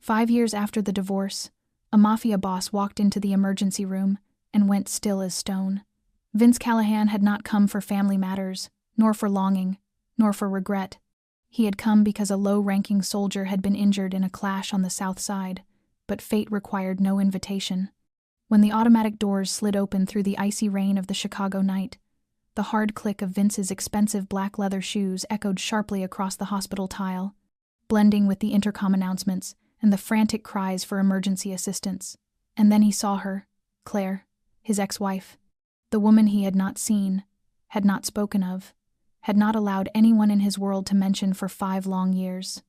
5 years after the divorce, a Mafia boss walked into the emergency room and went still as stone. Vince Callahan had not come for family matters, nor for longing, nor for regret. He had come because a low-ranking soldier had been injured in a clash on the South Side, but fate required no invitation. When the automatic doors slid open through the icy rain of the Chicago night, the hard click of Vince's expensive black leather shoes echoed sharply across the hospital tile, blending with the intercom announcements and the frantic cries for emergency assistance. And then he saw her, Claire, his ex-wife, the woman he had not seen, had not spoken of, had not allowed anyone in his world to mention for 5 long years.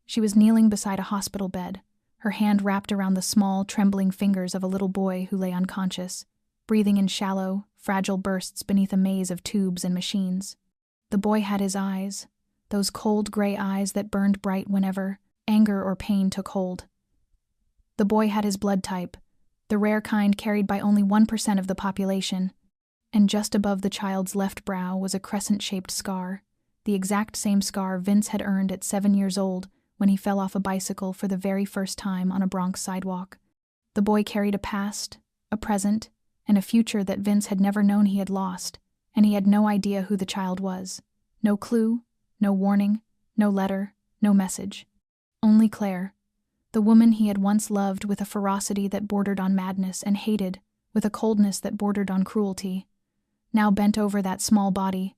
She was kneeling beside a hospital bed, her hand wrapped around the small, trembling fingers of a little boy who lay unconscious, breathing in shallow, fragile bursts beneath a maze of tubes and machines. The boy had his eyes, those cold gray eyes that burned bright whenever anger or pain took hold. The boy had his blood type, the rare kind carried by only 1% of the population, and just above the child's left brow was a crescent-shaped scar, the exact same scar Vince had earned at 7 years old when he fell off a bicycle for the very first time on a Bronx sidewalk. The boy carried a past, a present, and a future that Vince had never known he had lost, and he had no idea who the child was. No clue, no warning, no letter, no message. Only Claire, the woman he had once loved with a ferocity that bordered on madness and hated with a coldness that bordered on cruelty, now bent over that small body,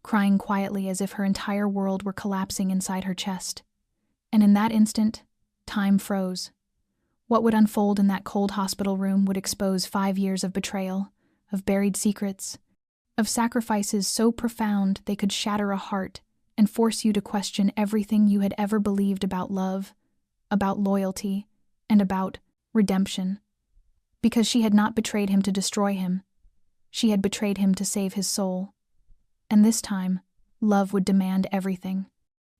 crying quietly as if her entire world were collapsing inside her chest. And in that instant, time froze. What would unfold in that cold hospital room would expose 5 years of betrayal, of buried secrets, of sacrifices so profound they could shatter a heart and force you to question everything you had ever believed about love, about loyalty, and about redemption. Because she had not betrayed him to destroy him. She had betrayed him to save his soul. And this time, love would demand everything.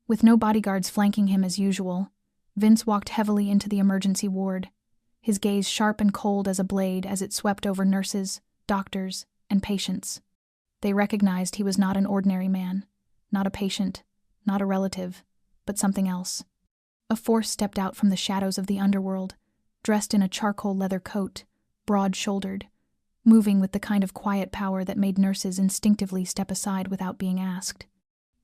With no bodyguards flanking him as usual, Vince walked heavily into the emergency ward, his gaze sharp and cold as a blade as it swept over nurses, doctors, and patients. They recognized he was not an ordinary man, not a patient, not a relative, but something else. A force stepped out from the shadows of the underworld, dressed in a charcoal leather coat, broad-shouldered, moving with the kind of quiet power that made nurses instinctively step aside without being asked.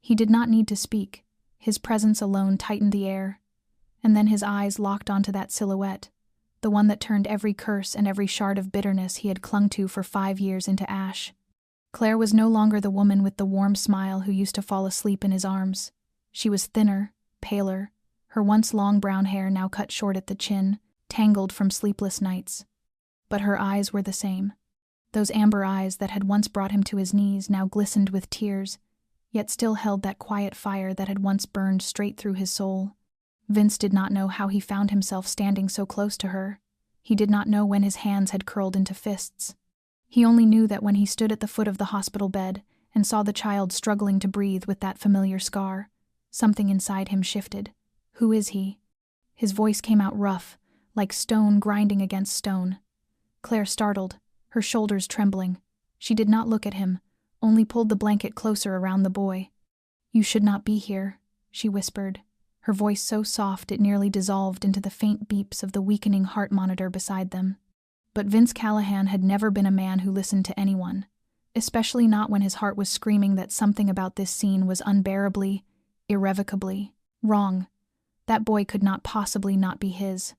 He did not need to speak. His presence alone tightened the air, and then his eyes locked onto that silhouette, the one that turned every curse and every shard of bitterness he had clung to for 5 years into ash. Claire was no longer the woman with the warm smile who used to fall asleep in his arms. She was thinner, paler, her once long brown hair now cut short at the chin, tangled from sleepless nights. But her eyes were the same. Those amber eyes that had once brought him to his knees now glistened with tears, yet still held that quiet fire that had once burned straight through his soul. Vince did not know how he found himself standing so close to her. He did not know when his hands had curled into fists. He only knew that when he stood at the foot of the hospital bed and saw the child struggling to breathe with that familiar scar, something inside him shifted. Who is he? His voice came out rough, like stone grinding against stone. Claire startled, her shoulders trembling. She did not look at him, only pulled the blanket closer around the boy. "You should not be here," she whispered, her voice so soft it nearly dissolved into the faint beeps of the weakening heart monitor beside them. But Vince Callahan had never been a man who listened to anyone, especially not when his heart was screaming that something about this scene was unbearably, irrevocably wrong. That boy could not possibly not be his,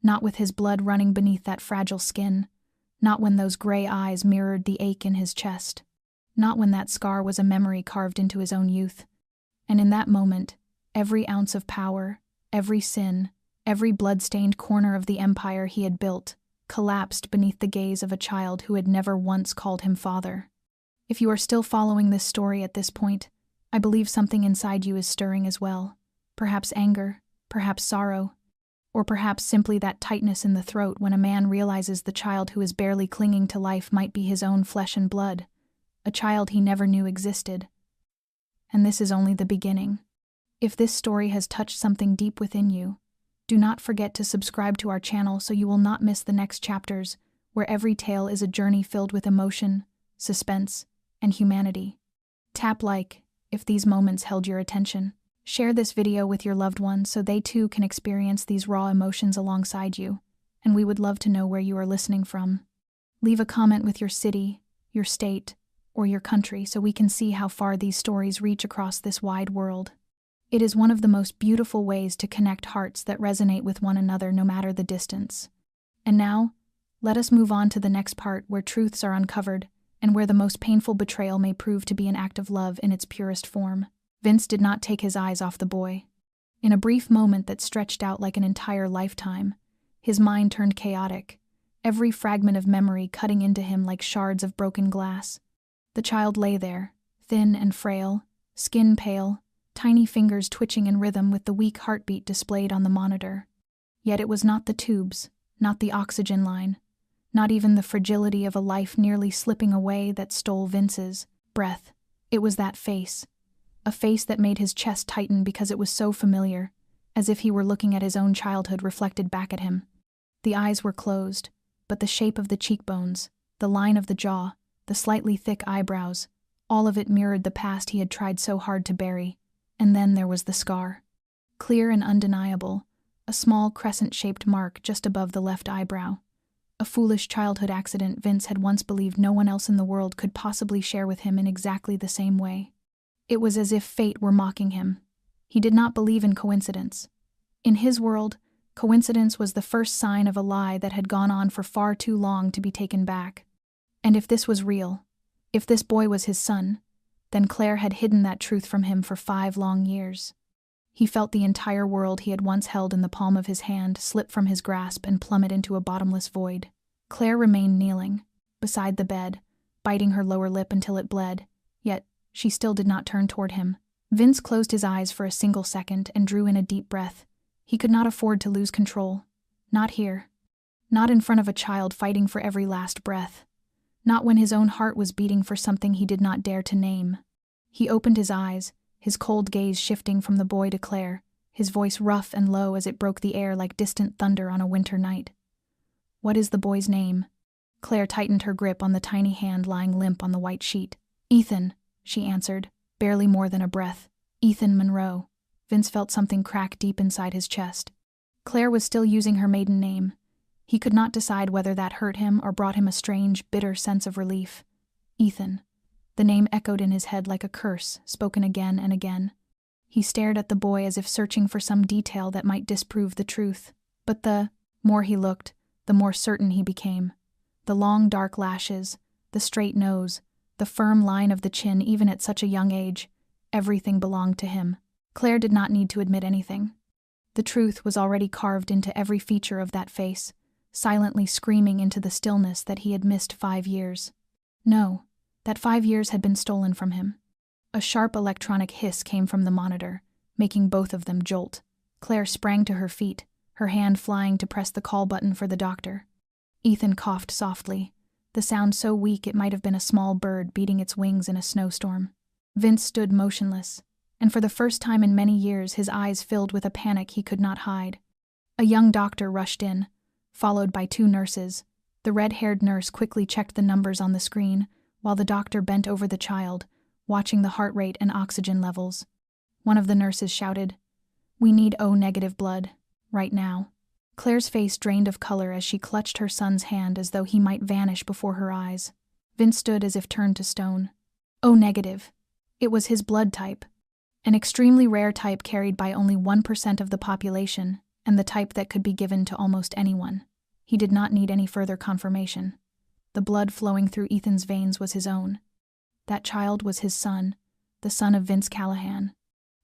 not with his blood running beneath that fragile skin, not when those gray eyes mirrored the ache in his chest, not when that scar was a memory carved into his own youth. And in that moment, every ounce of power, every sin, every blood-stained corner of the empire he had built, collapsed beneath the gaze of a child who had never once called him father. If you are still following this story at this point, I believe something inside you is stirring as well. Perhaps anger, perhaps sorrow, or perhaps simply that tightness in the throat when a man realizes the child who is barely clinging to life might be his own flesh and blood, a child he never knew existed. And this is only the beginning. If this story has touched something deep within you, do not forget to subscribe to our channel so you will not miss the next chapters, where every tale is a journey filled with emotion, suspense, and humanity. Tap like if these moments held your attention. Share this video with your loved ones so they too can experience these raw emotions alongside you, and we would love to know where you are listening from. Leave a comment with your city, your state, or your country so we can see how far these stories reach across this wide world. It is one of the most beautiful ways to connect hearts that resonate with one another no matter the distance. And now, let us move on to the next part where truths are uncovered and where the most painful betrayal may prove to be an act of love in its purest form. Vince did not take his eyes off the boy. In a brief moment that stretched out like an entire lifetime, his mind turned chaotic, every fragment of memory cutting into him like shards of broken glass. The child lay there, thin and frail, skin pale, tiny fingers twitching in rhythm with the weak heartbeat displayed on the monitor. Yet it was not the tubes, not the oxygen line, not even the fragility of a life nearly slipping away that stole Vince's breath. It was that face. A face that made his chest tighten because it was so familiar, as if he were looking at his own childhood reflected back at him. The eyes were closed, but the shape of the cheekbones, the line of the jaw, the slightly thick eyebrows, all of it mirrored the past he had tried so hard to bury. And then there was the scar. Clear and undeniable, a small crescent-shaped mark just above the left eyebrow. A foolish childhood accident Vince had once believed no one else in the world could possibly share with him in exactly the same way. It was as if fate were mocking him. He did not believe in coincidence. In his world, coincidence was the first sign of a lie that had gone on for far too long to be taken back. And if this was real, if this boy was his son, then Claire had hidden that truth from him for 5 long years. He felt the entire world he had once held in the palm of his hand slip from his grasp and plummet into a bottomless void. Claire remained kneeling, beside the bed, biting her lower lip until it bled, yet she still did not turn toward him. Vince closed his eyes for a single second and drew in a deep breath. He could not afford to lose control. Not here. Not in front of a child fighting for every last breath. Not when his own heart was beating for something he did not dare to name. He opened his eyes, his cold gaze shifting from the boy to Claire, his voice rough and low as it broke the air like distant thunder on a winter night. "What is the boy's name?" Claire tightened her grip on the tiny hand lying limp on the white sheet. "Ethan," she answered, barely more than a breath. "Ethan Monroe." Vince felt something crack deep inside his chest. Claire was still using her maiden name. He could not decide whether that hurt him or brought him a strange, bitter sense of relief. Ethan. The name echoed in his head like a curse, spoken again and again. He stared at the boy as if searching for some detail that might disprove the truth. But the more he looked, the more certain he became. The long, dark lashes, the straight nose, the firm line of the chin even at such a young age, everything belonged to him. Claire did not need to admit anything. The truth was already carved into every feature of that face, silently screaming into the stillness that he had missed 5 years. No, that 5 years had been stolen from him. A sharp electronic hiss came from the monitor, making both of them jolt. Claire sprang to her feet, her hand flying to press the call button for the doctor. Ethan coughed softly, the sound so weak it might have been a small bird beating its wings in a snowstorm. Vince stood motionless, and for the first time in many years his eyes filled with a panic he could not hide. A young doctor rushed in, followed by 2 nurses. The red-haired nurse quickly checked the numbers on the screen, while the doctor bent over the child, watching the heart rate and oxygen levels. One of the nurses shouted, "We need O-negative blood, right now." Claire's face drained of color as she clutched her son's hand as though he might vanish before her eyes. Vince stood as if turned to stone. O-negative. It was his blood type. An extremely rare type carried by only 1% of the population, and the type that could be given to almost anyone. He did not need any further confirmation. The blood flowing through Ethan's veins was his own. That child was his son, the son of Vince Callahan.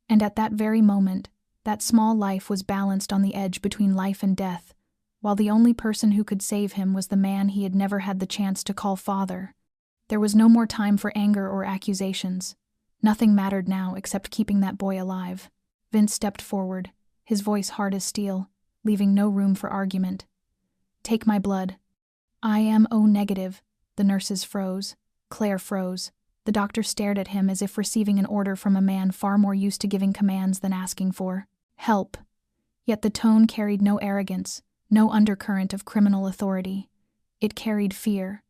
And at that very moment, that small life was balanced on the edge between life and death, while the only person who could save him was the man he had never had the chance to call father. There was no more time for anger or accusations. Nothing mattered now except keeping that boy alive. Vince stepped forward, his voice hard as steel, leaving no room for argument. "Take my blood." "I am O-negative." The nurses froze. Claire froze. The doctor stared at him as if receiving an order from a man far more used to giving commands than asking for help. Yet the tone carried no arrogance, no undercurrent of criminal authority. It carried fear,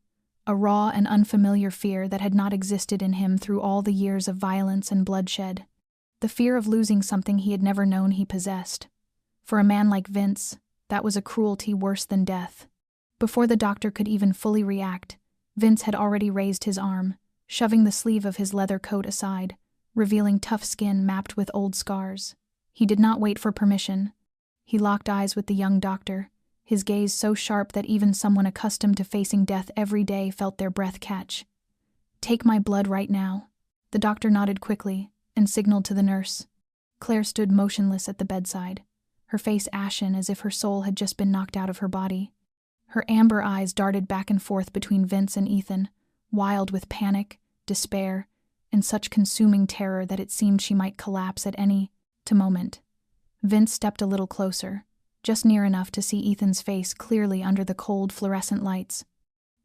a raw and unfamiliar fear that had not existed in him through all the years of violence and bloodshed. The fear of losing something he had never known he possessed. For a man like Vince, that was a cruelty worse than death. Before the doctor could even fully react, Vince had already raised his arm, shoving the sleeve of his leather coat aside, revealing tough skin mapped with old scars. He did not wait for permission. He locked eyes with the young doctor, his gaze so sharp that even someone accustomed to facing death every day felt their breath catch. "Take my blood right now." The doctor nodded quickly and signaled to the nurse. Claire stood motionless at the bedside, her face ashen as if her soul had just been knocked out of her body. Her amber eyes darted back and forth between Vince and Ethan, wild with panic, despair, and such consuming terror that it seemed she might collapse at any moment. Vince stepped a little closer, just near enough to see Ethan's face clearly under the cold fluorescent lights.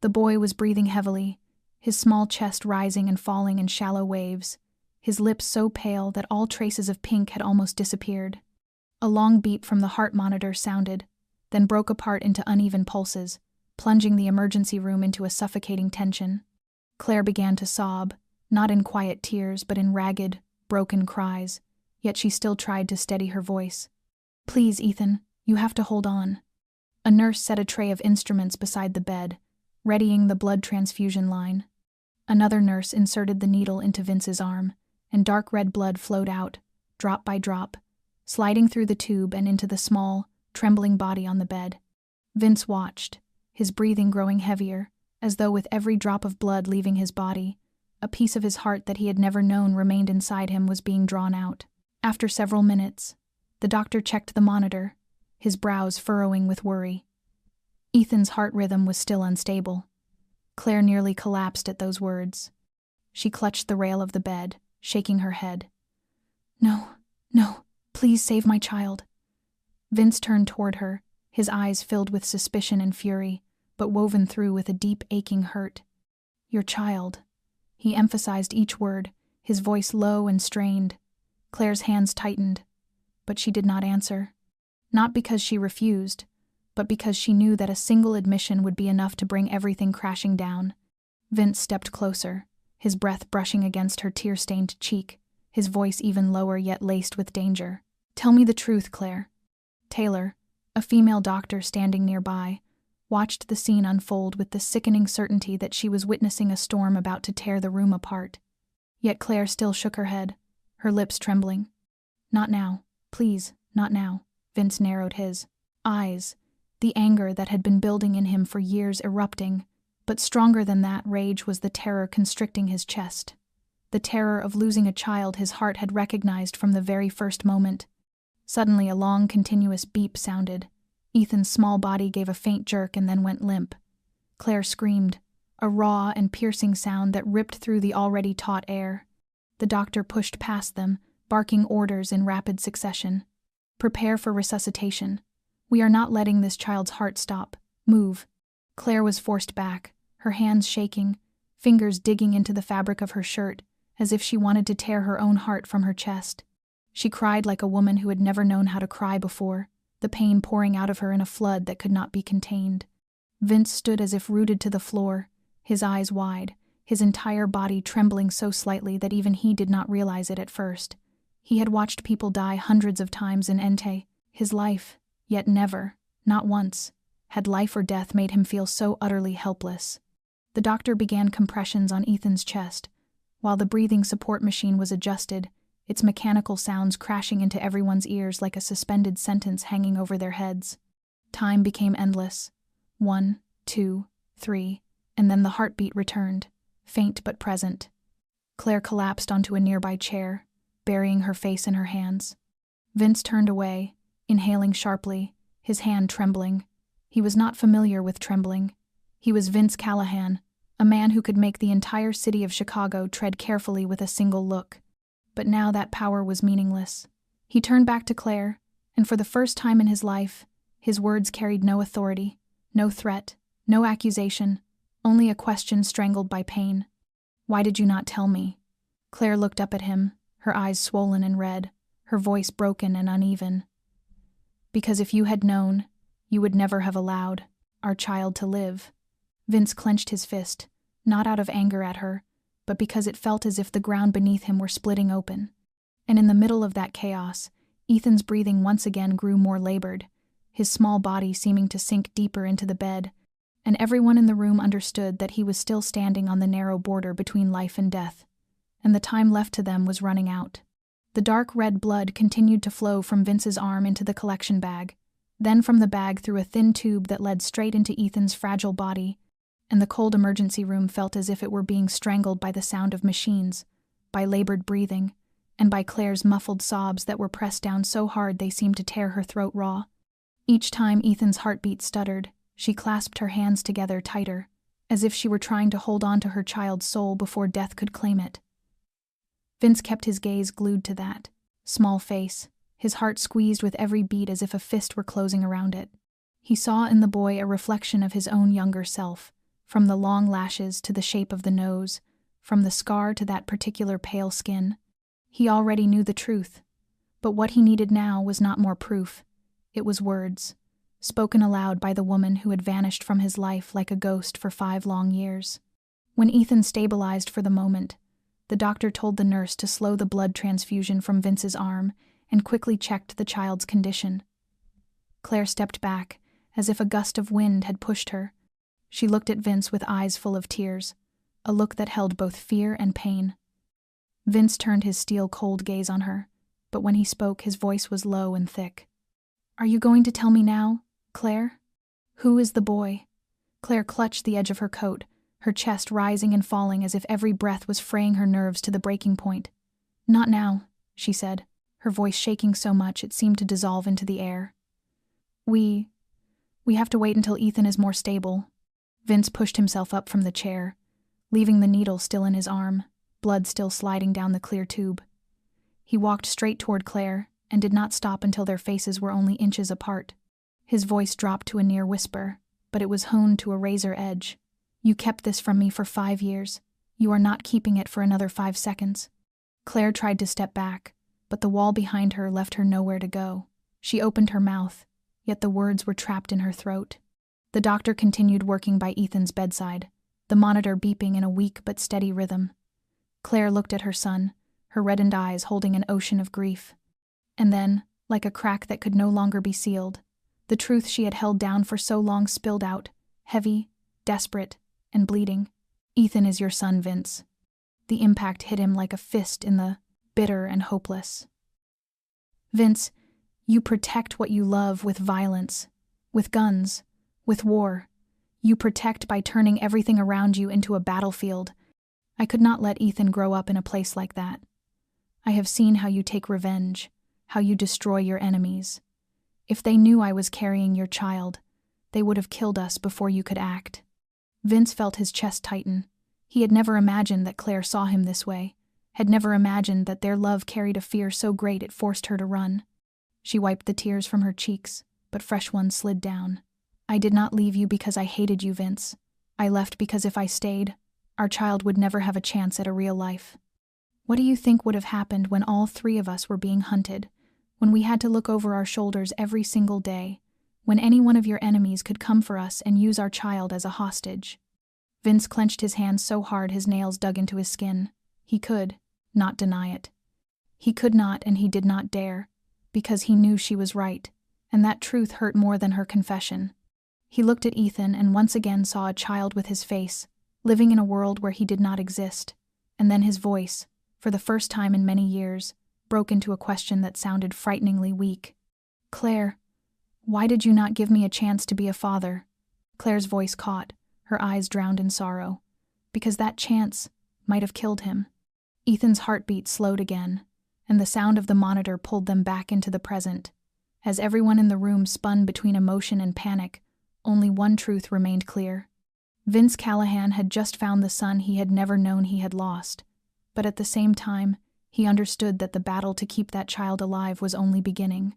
The boy was breathing heavily, his small chest rising and falling in shallow waves, his lips so pale that all traces of pink had almost disappeared. A long beep from the heart monitor sounded, then broke apart into uneven pulses, plunging the emergency room into a suffocating tension. Claire began to sob, not in quiet tears but in ragged, broken cries, yet she still tried to steady her voice. "Please, Ethan, you have to hold on." A nurse set a tray of instruments beside the bed, readying the blood transfusion line. Another nurse inserted the needle into Vince's arm, and dark red blood flowed out, drop by drop, sliding through the tube and into the small, trembling body on the bed. Vince watched, his breathing growing heavier, as though with every drop of blood leaving his body, a piece of his heart that he had never known remained inside him was being drawn out. After several minutes, the doctor checked the monitor, his brows furrowing with worry. Ethan's heart rhythm was still unstable. Claire nearly collapsed at those words. She clutched the rail of the bed, shaking her head. No, please save my child." Vince turned toward her, his eyes filled with suspicion and fury, but woven through with a deep, aching hurt. "Your child." He emphasized each word, his voice low and strained. Claire's hands tightened, but she did not answer. Not because she refused, but because she knew that a single admission would be enough to bring everything crashing down. Vince stepped closer, his breath brushing against her tear-stained cheek, his voice even lower yet laced with danger. "Tell me the truth, Claire." Taylor, a female doctor standing nearby, watched the scene unfold with the sickening certainty that she was witnessing a storm about to tear the room apart. Yet Claire still shook her head, her lips trembling. "Not now, please, not now." Vince narrowed his eyes, the anger that had been building in him for years erupting, but stronger than that rage was the terror constricting his chest. The terror of losing a child his heart had recognized from the very first moment. Suddenly a long, continuous beep sounded. Ethan's small body gave a faint jerk and then went limp. Claire screamed, a raw and piercing sound that ripped through the already taut air. The doctor pushed past them, barking orders in rapid succession. "Prepare for resuscitation. We are not letting this child's heart stop. Move." Claire was forced back, her hands shaking, fingers digging into the fabric of her shirt, as if she wanted to tear her own heart from her chest. She cried like a woman who had never known how to cry before, the pain pouring out of her in a flood that could not be contained. Vince stood as if rooted to the floor, his eyes wide, his entire body trembling so slightly that even he did not realize it at first. He had watched people die hundreds of times in Entei, his life, yet never, not once, had life or death made him feel so utterly helpless. The doctor began compressions on Ethan's chest, while the breathing support machine was adjusted, its mechanical sounds crashing into everyone's ears like a suspended sentence hanging over their heads. Time became endless. 1, 2, 3, and then the heartbeat returned, faint but present. Claire collapsed onto a nearby chair, burying her face in her hands. Vince turned away, inhaling sharply, his hand trembling. He was not familiar with trembling. He was Vince Callahan, a man who could make the entire city of Chicago tread carefully with a single look. But now that power was meaningless. He turned back to Claire, and for the first time in his life, his words carried no authority, no threat, no accusation, only a question strangled by pain. "Why did you not tell me?" Claire looked up at him, her eyes swollen and red, her voice broken and uneven. "Because if you had known, you would never have allowed our child to live." Vince clenched his fist, not out of anger at her, but because it felt as if the ground beneath him were splitting open. And in the middle of that chaos, Ethan's breathing once again grew more labored, his small body seeming to sink deeper into the bed, and everyone in the room understood that he was still standing on the narrow border between life and death, and the time left to them was running out. The dark red blood continued to flow from Vince's arm into the collection bag, then from the bag through a thin tube that led straight into Ethan's fragile body, and the cold emergency room felt as if it were being strangled by the sound of machines, by labored breathing, and by Claire's muffled sobs that were pressed down so hard they seemed to tear her throat raw. Each time Ethan's heartbeat stuttered, she clasped her hands together tighter, as if she were trying to hold on to her child's soul before death could claim it. Vince kept his gaze glued to that small face, his heart squeezed with every beat as if a fist were closing around it. He saw in the boy a reflection of his own younger self, from the long lashes to the shape of the nose, from the scar to that particular pale skin. He already knew the truth, but what he needed now was not more proof. It was words, spoken aloud by the woman who had vanished from his life like a ghost for 5 long years. When Ethan stabilized for the moment, the doctor told the nurse to slow the blood transfusion from Vince's arm and quickly checked the child's condition. Claire stepped back, as if a gust of wind had pushed her. She looked at Vince with eyes full of tears, a look that held both fear and pain. Vince turned his steel-cold gaze on her, but when he spoke, his voice was low and thick. "Are you going to tell me now, Claire? Who is the boy?" Claire clutched the edge of her coat, her chest rising and falling as if every breath was fraying her nerves to the breaking point. "Not now," she said, her voice shaking so much it seemed to dissolve into the air. We have to wait until Ethan is more stable." Vince pushed himself up from the chair, leaving the needle still in his arm, blood still sliding down the clear tube. He walked straight toward Claire and did not stop until their faces were only inches apart. His voice dropped to a near whisper, but it was honed to a razor edge. "You kept this from me for 5 years. You are not keeping it for another 5 seconds." Claire tried to step back, but the wall behind her left her nowhere to go. She opened her mouth, yet the words were trapped in her throat. The doctor continued working by Ethan's bedside, the monitor beeping in a weak but steady rhythm. Claire looked at her son, her reddened eyes holding an ocean of grief. And then, like a crack that could no longer be sealed, the truth she had held down for so long spilled out, heavy, desperate, and bleeding. "Ethan is your son, Vince." The impact hit him like a fist in the bitter and hopeless. "Vince, you protect what you love with violence, with guns, with war. You protect by turning everything around you into a battlefield. I could not let Ethan grow up in a place like that. I have seen how you take revenge, how you destroy your enemies. If they knew I was carrying your child, they would have killed us before you could act." Vince felt his chest tighten. He had never imagined that Claire saw him this way, had never imagined that their love carried a fear so great it forced her to run. She wiped the tears from her cheeks, but fresh ones slid down. "I did not leave you because I hated you, Vince. I left because if I stayed, our child would never have a chance at a real life. What do you think would have happened when all 3 of us were being hunted, when we had to look over our shoulders every single day, when any one of your enemies could come for us and use our child as a hostage?" Vince clenched his hands so hard his nails dug into his skin. He could not deny it. He could not, and he did not dare, because he knew she was right, and that truth hurt more than her confession. He looked at Ethan and once again saw a child with his face, living in a world where he did not exist, and then his voice, for the first time in many years, broke into a question that sounded frighteningly weak. "Claire, why did you not give me a chance to be a father?" Claire's voice caught, her eyes drowned in sorrow. "Because that chance might have killed him." Ethan's heartbeat slowed again, and the sound of the monitor pulled them back into the present. As everyone in the room spun between emotion and panic, only one truth remained clear. Vince Callahan had just found the son he had never known he had lost, but at the same time, he understood that the battle to keep that child alive was only beginning.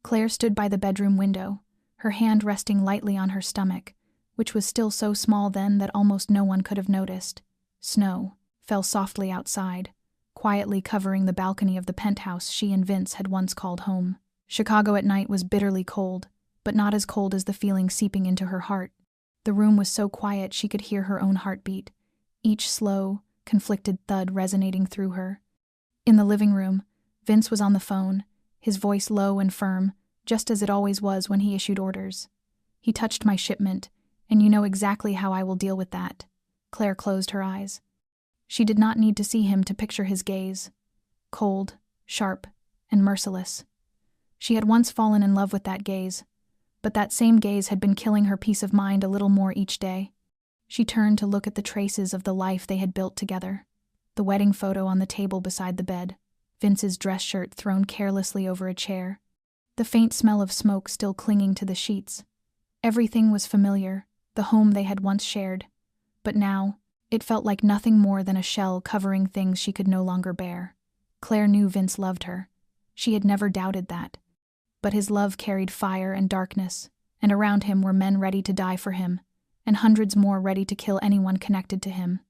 Claire stood by the bedroom window, her hand resting lightly on her stomach, which was still so small then that almost no one could have noticed. Snow fell softly outside, quietly covering the balcony of the penthouse she and Vince had once called home. Chicago at night was bitterly cold, but not as cold as the feeling seeping into her heart. The room was so quiet she could hear her own heartbeat, each slow, conflicted thud resonating through her. In the living room, Vince was on the phone, his voice low and firm, just as it always was when he issued orders. "He touched my shipment, and you know exactly how I will deal with that." Claire closed her eyes. She did not need to see him to picture his gaze. Cold, sharp, and merciless. She had once fallen in love with that gaze, but that same gaze had been killing her peace of mind a little more each day. She turned to look at the traces of the life they had built together. The wedding photo on the table beside the bed, Vince's dress shirt thrown carelessly over a chair, the faint smell of smoke still clinging to the sheets. Everything was familiar, the home they had once shared, but now, it felt like nothing more than a shell covering things she could no longer bear. Claire knew Vince loved her. She had never doubted that. But his love carried fire and darkness, and around him were men ready to die for him, and hundreds more ready to kill anyone connected to him.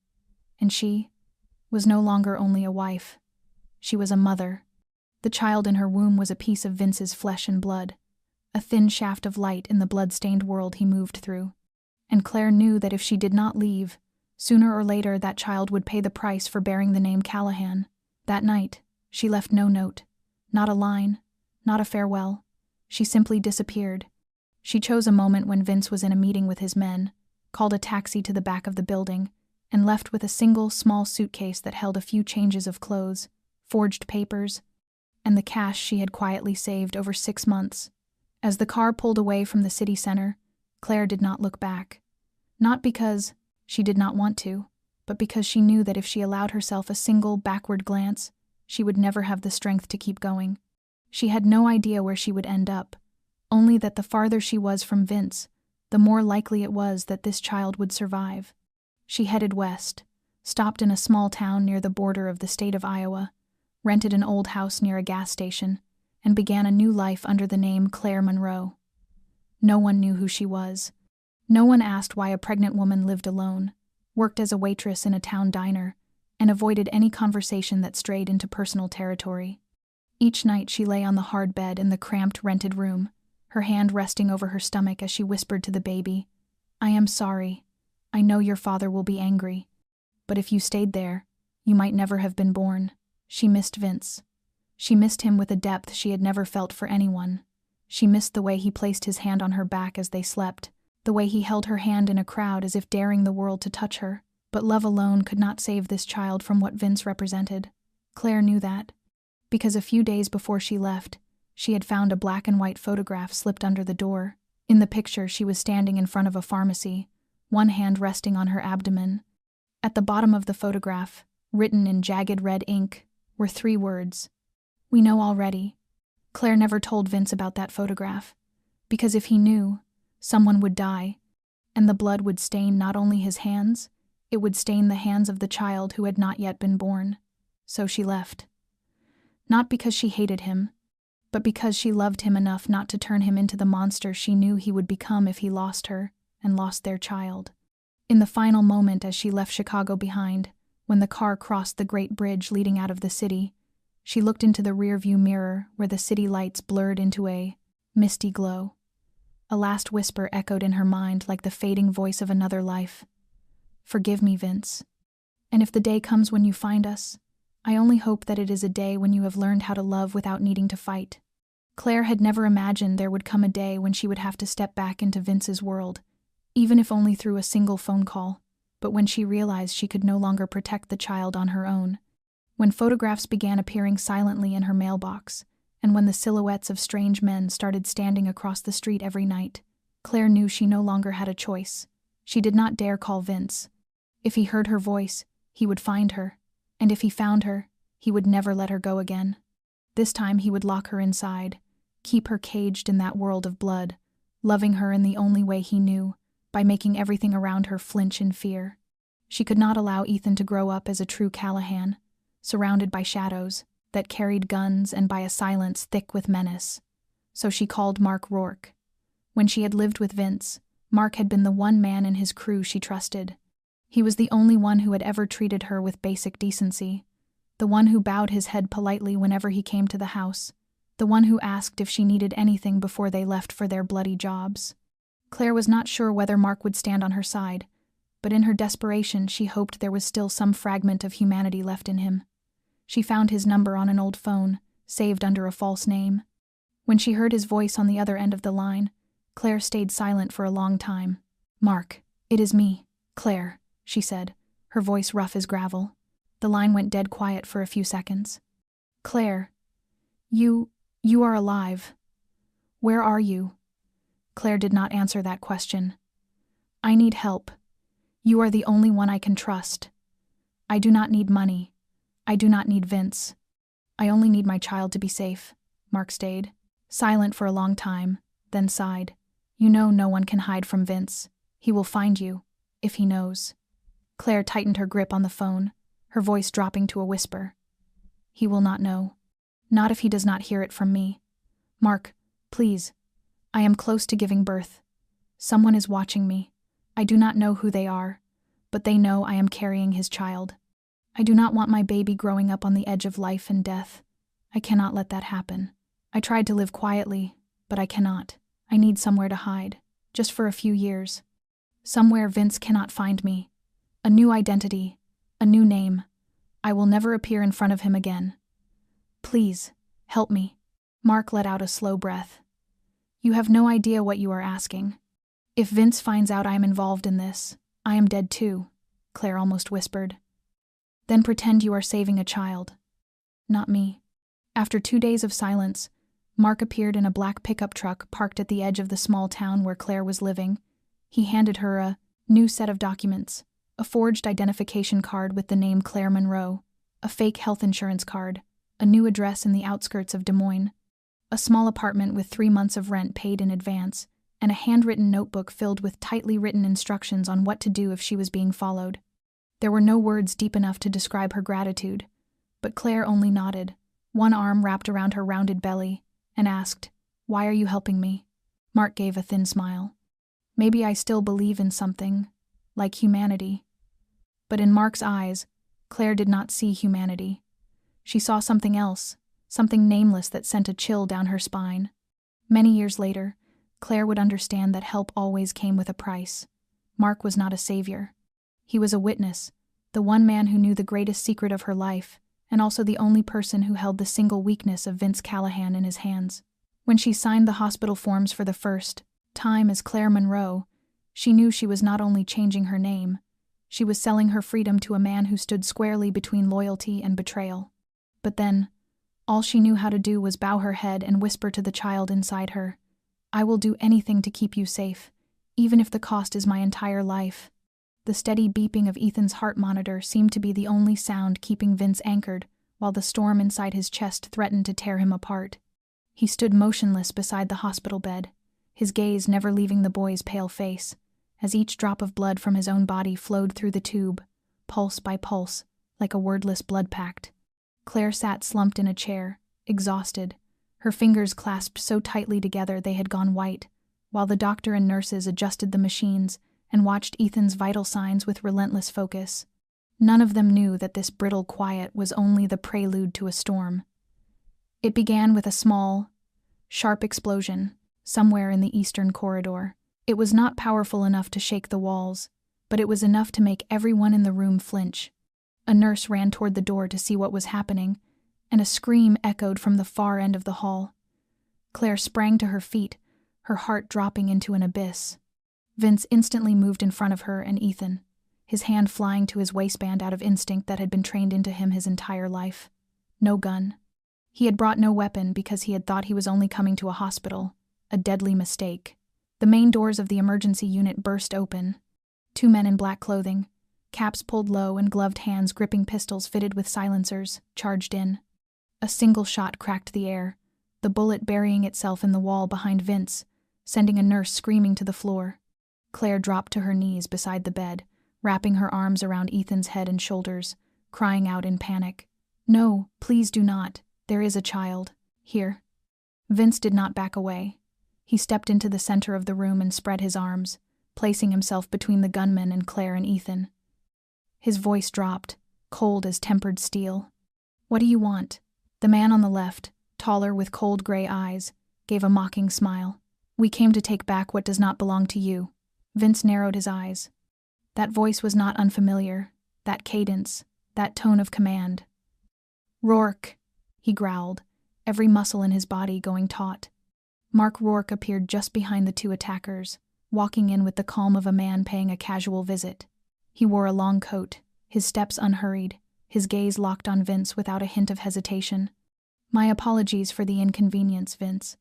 And she was no longer only a wife. She was a mother. The child in her womb was a piece of Vince's flesh and blood, a thin shaft of light in the blood-stained world he moved through. And Claire knew that if she did not leave, sooner or later that child would pay the price for bearing the name Callahan. That night, she left no note, not a line, not a farewell. She simply disappeared. She chose a moment when Vince was in a meeting with his men, called a taxi to the back of the building, and left with a single small suitcase that held a few changes of clothes, forged papers, and the cash she had quietly saved over 6 months. As the car pulled away from the city center, Claire did not look back. Not because she did not want to, but because she knew that if she allowed herself a single backward glance, she would never have the strength to keep going. She had no idea where she would end up, only that the farther she was from Vince, the more likely it was that this child would survive. She headed west, stopped in a small town near the border of the state of Iowa, rented an old house near a gas station, and began a new life under the name Claire Monroe. No one knew who she was. No one asked why a pregnant woman lived alone, worked as a waitress in a town diner, and avoided any conversation that strayed into personal territory. Each night she lay on the hard bed in the cramped rented room, her hand resting over her stomach as she whispered to the baby, "I am sorry. I know your father will be angry. But if you stayed there, you might never have been born." She missed Vince. She missed him with a depth she had never felt for anyone. She missed the way he placed his hand on her back as they slept, the way he held her hand in a crowd as if daring the world to touch her. But love alone could not save this child from what Vince represented. Claire knew that, because a few days before she left, she had found a black and white photograph slipped under the door. In the picture, she was standing in front of a pharmacy, one hand resting on her abdomen. At the bottom of the photograph, written in jagged red ink, were 3 words. "We know already." Claire never told Vince about that photograph, because if he knew, someone would die, and the blood would stain not only his hands, it would stain the hands of the child who had not yet been born. So she left. Not because she hated him, but because she loved him enough not to turn him into the monster she knew he would become if he lost her and lost their child. In the final moment as she left Chicago behind, when the car crossed the great bridge leading out of the city, she looked into the rearview mirror where the city lights blurred into a misty glow. A last whisper echoed in her mind like the fading voice of another life. "Forgive me, Vince. And if the day comes when you find us, I only hope that it is a day when you have learned how to love without needing to fight." Claire had never imagined there would come a day when she would have to step back into Vince's world, even if only through a single phone call. But when she realized she could no longer protect the child on her own, when photographs began appearing silently in her mailbox, and when the silhouettes of strange men started standing across the street every night, Claire knew she no longer had a choice. She did not dare call Vince. If he heard her voice, he would find her, and if he found her, he would never let her go again. This time he would lock her inside, keep her caged in that world of blood, loving her in the only way he knew, by making everything around her flinch in fear. She could not allow Ethan to grow up as a true Callahan, surrounded by shadows that carried guns and by a silence thick with menace. So she called Mark Rourke. When she had lived with Vince, Mark had been the one man in his crew she trusted. He was the only one who had ever treated her with basic decency, the one who bowed his head politely whenever he came to the house, the one who asked if she needed anything before they left for their bloody jobs. Claire was not sure whether Mark would stand on her side, but in her desperation she hoped there was still some fragment of humanity left in him. She found his number on an old phone, saved under a false name. When she heard his voice on the other end of the line, Claire stayed silent for a long time. "Mark, it is me, Claire," she said, her voice rough as gravel. The line went dead quiet for a few seconds. "Claire, you are alive. Where are you?" Claire did not answer that question. "I need help. You are the only one I can trust. I do not need money. I do not need Vince. I only need my child to be safe." Mark stayed, silent for a long time, then sighed. "You know no one can hide from Vince. He will find you, if he knows." Claire tightened her grip on the phone, her voice dropping to a whisper. "He will not know. Not if he does not hear it from me. Mark, please. I am close to giving birth. Someone is watching me. I do not know who they are, but they know I am carrying his child. I do not want my baby growing up on the edge of life and death. I cannot let that happen. I tried to live quietly, but I cannot. I need somewhere to hide, just for a few years. Somewhere Vince cannot find me. A new identity, a new name. I will never appear in front of him again. Please, help me." Mark let out a slow breath. "You have no idea what you are asking. If Vince finds out I am involved in this, I am dead too," Claire almost whispered. "Then pretend you are saving a child." "Not me." After 2 days of silence, Mark appeared in a black pickup truck parked at the edge of the small town where Claire was living. He handed her a new set of documents, a forged identification card with the name Claire Monroe, a fake health insurance card, a new address in the outskirts of Des Moines, a small apartment with 3 months of rent paid in advance, and a handwritten notebook filled with tightly written instructions on what to do if she was being followed. There were no words deep enough to describe her gratitude, but Claire only nodded, one arm wrapped around her rounded belly, and asked, "Why are you helping me?" Mark gave a thin smile. "Maybe I still believe in something, like humanity." But in Mark's eyes, Claire did not see humanity. She saw something else, something nameless that sent a chill down her spine. Many years later, Claire would understand that help always came with a price. Mark was not a savior. He was a witness, the one man who knew the greatest secret of her life, and also the only person who held the single weakness of Vince Callahan in his hands. When she signed the hospital forms for the first time as Claire Monroe, she knew she was not only changing her name, she was selling her freedom to a man who stood squarely between loyalty and betrayal. But then, all she knew how to do was bow her head and whisper to the child inside her, "I will do anything to keep you safe, even if the cost is my entire life." The steady beeping of Ethan's heart monitor seemed to be the only sound keeping Vince anchored, while the storm inside his chest threatened to tear him apart. He stood motionless beside the hospital bed, his gaze never leaving the boy's pale face, as each drop of blood from his own body flowed through the tube, pulse by pulse, like a wordless blood pact. Claire sat slumped in a chair, exhausted, her fingers clasped so tightly together they had gone white, while the doctor and nurses adjusted the machines and watched Ethan's vital signs with relentless focus. None of them knew that this brittle quiet was only the prelude to a storm. It began with a small, sharp explosion somewhere in the eastern corridor. It was not powerful enough to shake the walls, but it was enough to make everyone in the room flinch. A nurse ran toward the door to see what was happening, and a scream echoed from the far end of the hall. Claire sprang to her feet, her heart dropping into an abyss. Vince instantly moved in front of her and Ethan, his hand flying to his waistband out of instinct that had been trained into him his entire life. No gun. He had brought no weapon because he had thought he was only coming to a hospital, a deadly mistake. The main doors of the emergency unit burst open. 2 men in black clothing, caps pulled low and gloved hands gripping pistols fitted with silencers, charged in. A single shot cracked the air, the bullet burying itself in the wall behind Vince, sending a nurse screaming to the floor. Claire dropped to her knees beside the bed, wrapping her arms around Ethan's head and shoulders, crying out in panic, "No, please do not. There is a child. Here." Vince did not back away. He stepped into the center of the room and spread his arms, placing himself between the gunmen and Claire and Ethan. His voice dropped, cold as tempered steel. "What do you want?" The man on the left, taller with cold gray eyes, gave a mocking smile. "We came to take back what does not belong to you." Vince narrowed his eyes. That voice was not unfamiliar, that cadence, that tone of command. "Rourke," he growled, every muscle in his body going taut. Mark Rourke appeared just behind the two attackers, walking in with the calm of a man paying a casual visit. He wore a long coat, his steps unhurried, his gaze locked on Vince without a hint of hesitation. "My apologies for the inconvenience, Vince,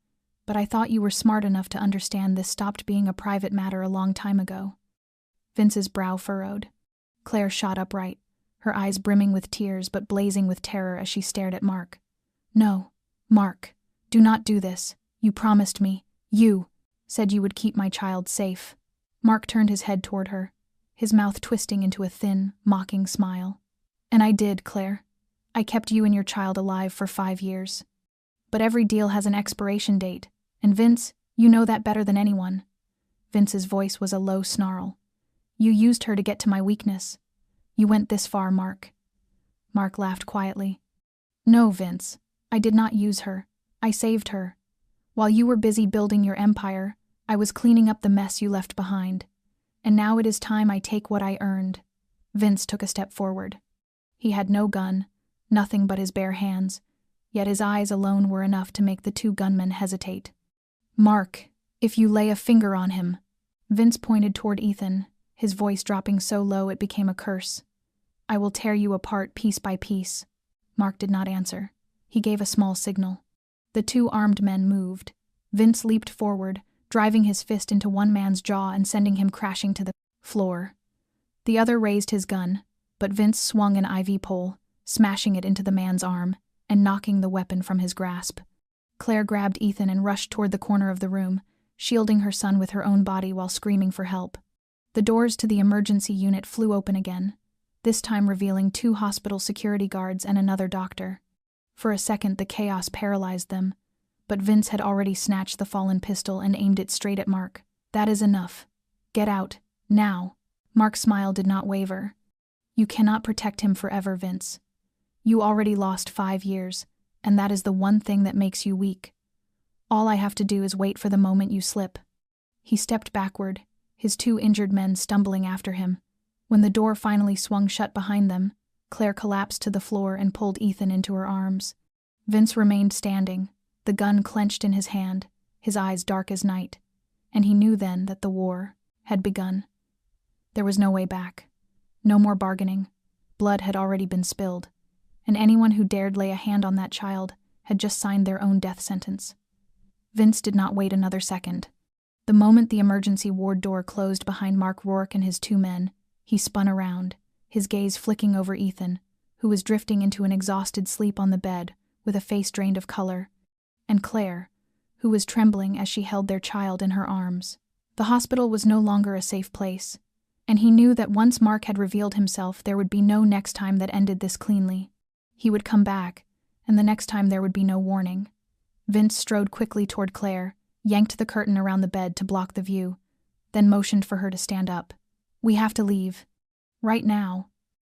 but I thought you were smart enough to understand this stopped being a private matter a long time ago." Vince's brow furrowed. Claire shot upright, her eyes brimming with tears but blazing with terror as she stared at Mark. "No, Mark, do not do this. You promised me. You said you would keep my child safe." Mark turned his head toward her, his mouth twisting into a thin, mocking smile. "And I did, Claire. I kept you and your child alive for 5 years. But every deal has an expiration date, and Vince, you know that better than anyone." Vince's voice was a low snarl. "You used her to get to my weakness. You went this far, Mark." Mark laughed quietly. "No, Vince, I did not use her. I saved her. While you were busy building your empire, I was cleaning up the mess you left behind. And now it is time I take what I earned." Vince took a step forward. He had no gun, nothing but his bare hands, yet his eyes alone were enough to make the two gunmen hesitate. "Mark, if you lay a finger on him." Vince pointed toward Ethan, his voice dropping so low it became a curse. "I will tear you apart piece by piece." Mark did not answer. He gave a small signal. The two armed men moved. Vince leaped forward, driving his fist into one man's jaw and sending him crashing to the floor. The other raised his gun, but Vince swung an IV pole, smashing it into the man's arm and knocking the weapon from his grasp. Claire grabbed Ethan and rushed toward the corner of the room, shielding her son with her own body while screaming for help. The doors to the emergency unit flew open again, this time revealing 2 hospital security guards and another doctor. For a second, the chaos paralyzed them, but Vince had already snatched the fallen pistol and aimed it straight at Mark. "That is enough. Get out, now." Mark's smile did not waver. "You cannot protect him forever, Vince. You already lost 5 years, and that is the one thing that makes you weak. All I have to do is wait for the moment you slip." He stepped backward, his 2 injured men stumbling after him. When the door finally swung shut behind them, Claire collapsed to the floor and pulled Ethan into her arms. Vince remained standing, the gun clenched in his hand, his eyes dark as night, and he knew then that the war had begun. There was no way back. No more bargaining. Blood had already been spilled, and anyone who dared lay a hand on that child had just signed their own death sentence. Vince did not wait another second. The moment the emergency ward door closed behind Mark Rourke and his 2 men, he spun around, his gaze flicking over Ethan, who was drifting into an exhausted sleep on the bed with a face drained of color, and Claire, who was trembling as she held their child in her arms. The hospital was no longer a safe place, and he knew that once Mark had revealed himself, there would be no next time that ended this cleanly. He would come back, and the next time there would be no warning. Vince strode quickly toward Claire, yanked the curtain around the bed to block the view, then motioned for her to stand up. "We have to leave. Right now."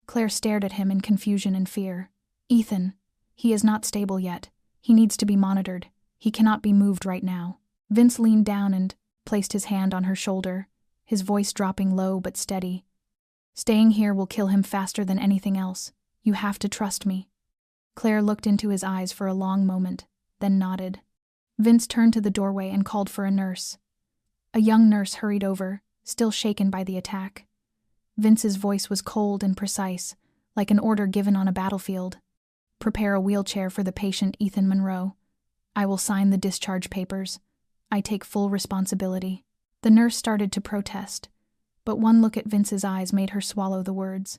Claire stared at him in confusion and fear. "Ethan, he is not stable yet. He needs to be monitored. He cannot be moved right now." Vince leaned down and placed his hand on her shoulder, his voice dropping low but steady. "Staying here will kill him faster than anything else. You have to trust me." Claire looked into his eyes for a long moment, then nodded. Vince turned to the doorway and called for a nurse. A young nurse hurried over, still shaken by the attack. Vince's voice was cold and precise, like an order given on a battlefield. "Prepare a wheelchair for the patient, Ethan Monroe. I will sign the discharge papers. I take full responsibility." The nurse started to protest, but one look at Vince's eyes made her swallow the words.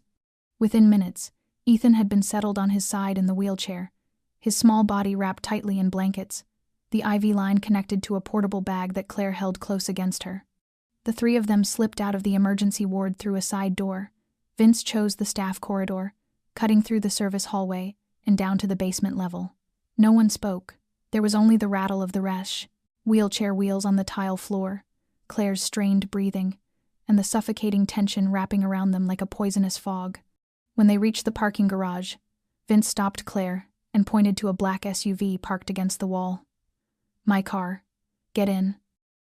Within minutes, Ethan had been settled on his side in the wheelchair, his small body wrapped tightly in blankets, the IV line connected to a portable bag that Claire held close against her. The 3 of them slipped out of the emergency ward through a side door. Vince chose the staff corridor, cutting through the service hallway and down to the basement level. No one spoke. There was only the rattle of the resh, wheelchair wheels on the tile floor, Claire's strained breathing, and the suffocating tension wrapping around them like a poisonous fog. When they reached the parking garage, Vince stopped Claire and pointed to a black SUV parked against the wall. "My car. Get in."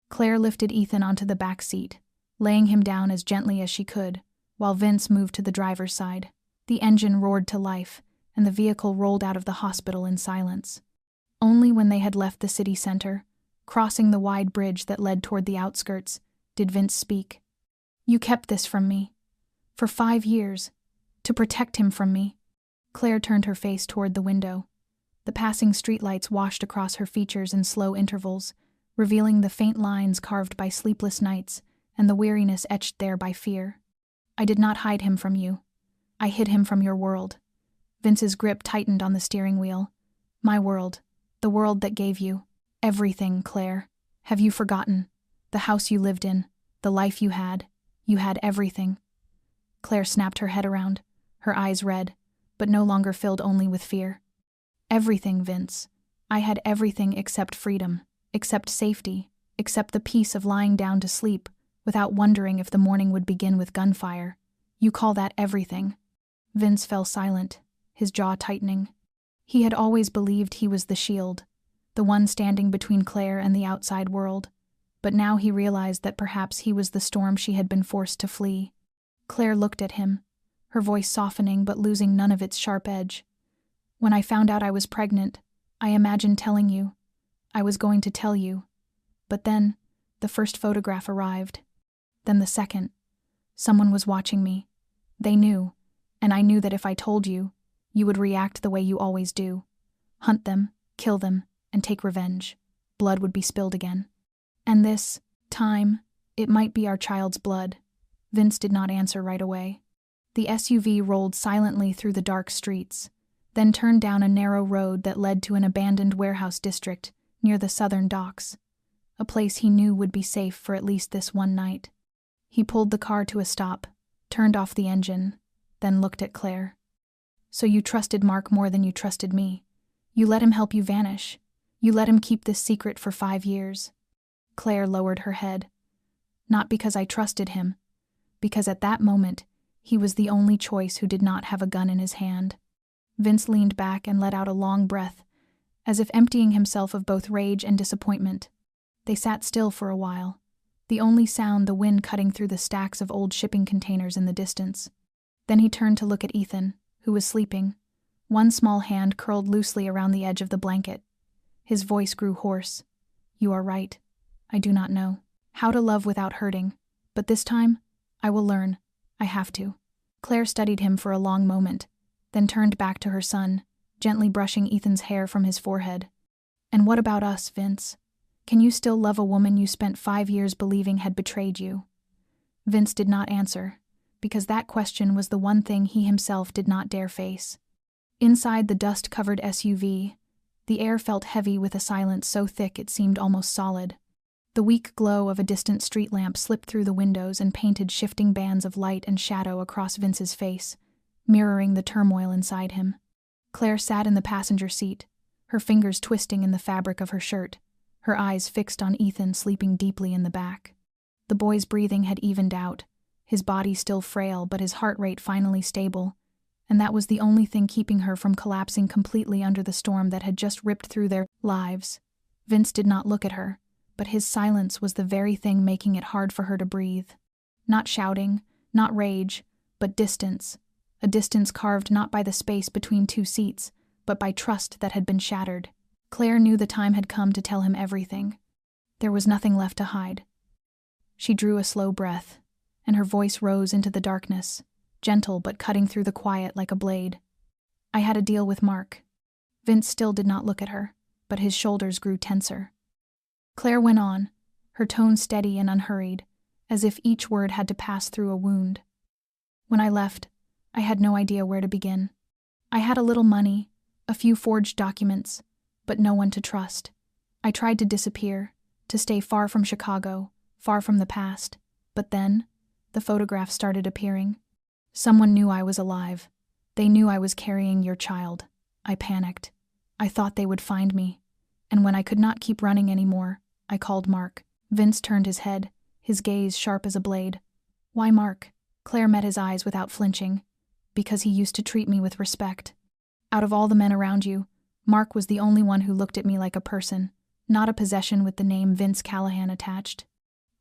Claire lifted Ethan onto the back seat, laying him down as gently as she could, while Vince moved to the driver's side. The engine roared to life, and the vehicle rolled out of the hospital in silence. Only when they had left the city center, crossing the wide bridge that led toward the outskirts, did Vince speak. "You kept this from me. For 5 years. To protect him from me." Claire turned her face toward the window. The passing streetlights washed across her features in slow intervals, revealing the faint lines carved by sleepless nights and the weariness etched there by fear. "I did not hide him from you. I hid him from your world." Vince's grip tightened on the steering wheel. "My world. The world that gave you everything, Claire. Have you forgotten? The house you lived in, the life you had. You had everything." Claire snapped her head around, her eyes red, but no longer filled only with fear. "Everything, Vince. I had everything except freedom, except safety, except the peace of lying down to sleep without wondering if the morning would begin with gunfire. You call that everything?" Vince fell silent, his jaw tightening. He had always believed he was the shield, the one standing between Claire and the outside world, but now he realized that perhaps he was the storm she had been forced to flee. Claire looked at him, her voice softening but losing none of its sharp edge. "When I found out I was pregnant, I imagined telling you. I was going to tell you. But then, the first photograph arrived. Then the second. Someone was watching me. They knew, and I knew that if I told you, you would react the way you always do. Hunt them, kill them, and take revenge. Blood would be spilled again. And this time, it might be our child's blood." Vince did not answer right away. The SUV rolled silently through the dark streets, then turned down a narrow road that led to an abandoned warehouse district near the southern docks, a place he knew would be safe for at least this one night. He pulled the car to a stop, turned off the engine, then looked at Claire. "So you trusted Mark more than you trusted me. You let him help you vanish. You let him keep this secret for 5 years." Claire lowered her head. "Not because I trusted him, because at that moment, he was the only choice who did not have a gun in his hand." Vince leaned back and let out a long breath, as if emptying himself of both rage and disappointment. They sat still for a while, the only sound the wind cutting through the stacks of old shipping containers in the distance. Then he turned to look at Ethan, who was sleeping, one small hand curled loosely around the edge of the blanket. His voice grew hoarse. "You are right. I do not know how to love without hurting, but this time, I will learn. I have to." Claire studied him for a long moment, then turned back to her son, gently brushing Ethan's hair from his forehead. "And what about us, Vince? Can you still love a woman you spent 5 years believing had betrayed you?" Vince did not answer, because that question was the one thing he himself did not dare face. Inside the dust-covered SUV, the air felt heavy with a silence so thick it seemed almost solid. The weak glow of a distant street lamp slipped through the windows and painted shifting bands of light and shadow across Vince's face, mirroring the turmoil inside him. Claire sat in the passenger seat, her fingers twisting in the fabric of her shirt, her eyes fixed on Ethan sleeping deeply in the back. The boy's breathing had evened out, his body still frail but his heart rate finally stable, and that was the only thing keeping her from collapsing completely under the storm that had just ripped through their lives. Vince did not look at her, but his silence was the very thing making it hard for her to breathe. Not shouting, not rage, but distance. A distance carved not by the space between two seats, but by trust that had been shattered. Claire knew the time had come to tell him everything. There was nothing left to hide. She drew a slow breath, and her voice rose into the darkness, gentle but cutting through the quiet like a blade. "I had a deal with Mark." Vince still did not look at her, but his shoulders grew tenser. Claire went on, her tone steady and unhurried, as if each word had to pass through a wound. "When I left, I had no idea where to begin. I had a little money, a few forged documents, but no one to trust. I tried to disappear, to stay far from Chicago, far from the past, but then, the photographs started appearing. Someone knew I was alive. They knew I was carrying your child. I panicked. I thought they would find me. And when I could not keep running anymore, I called Mark." Vince turned his head, his gaze sharp as a blade. "Why Mark?" Claire met his eyes without flinching. "Because he used to treat me with respect. Out of all the men around you, Mark was the only one who looked at me like a person, not a possession with the name Vince Callahan attached.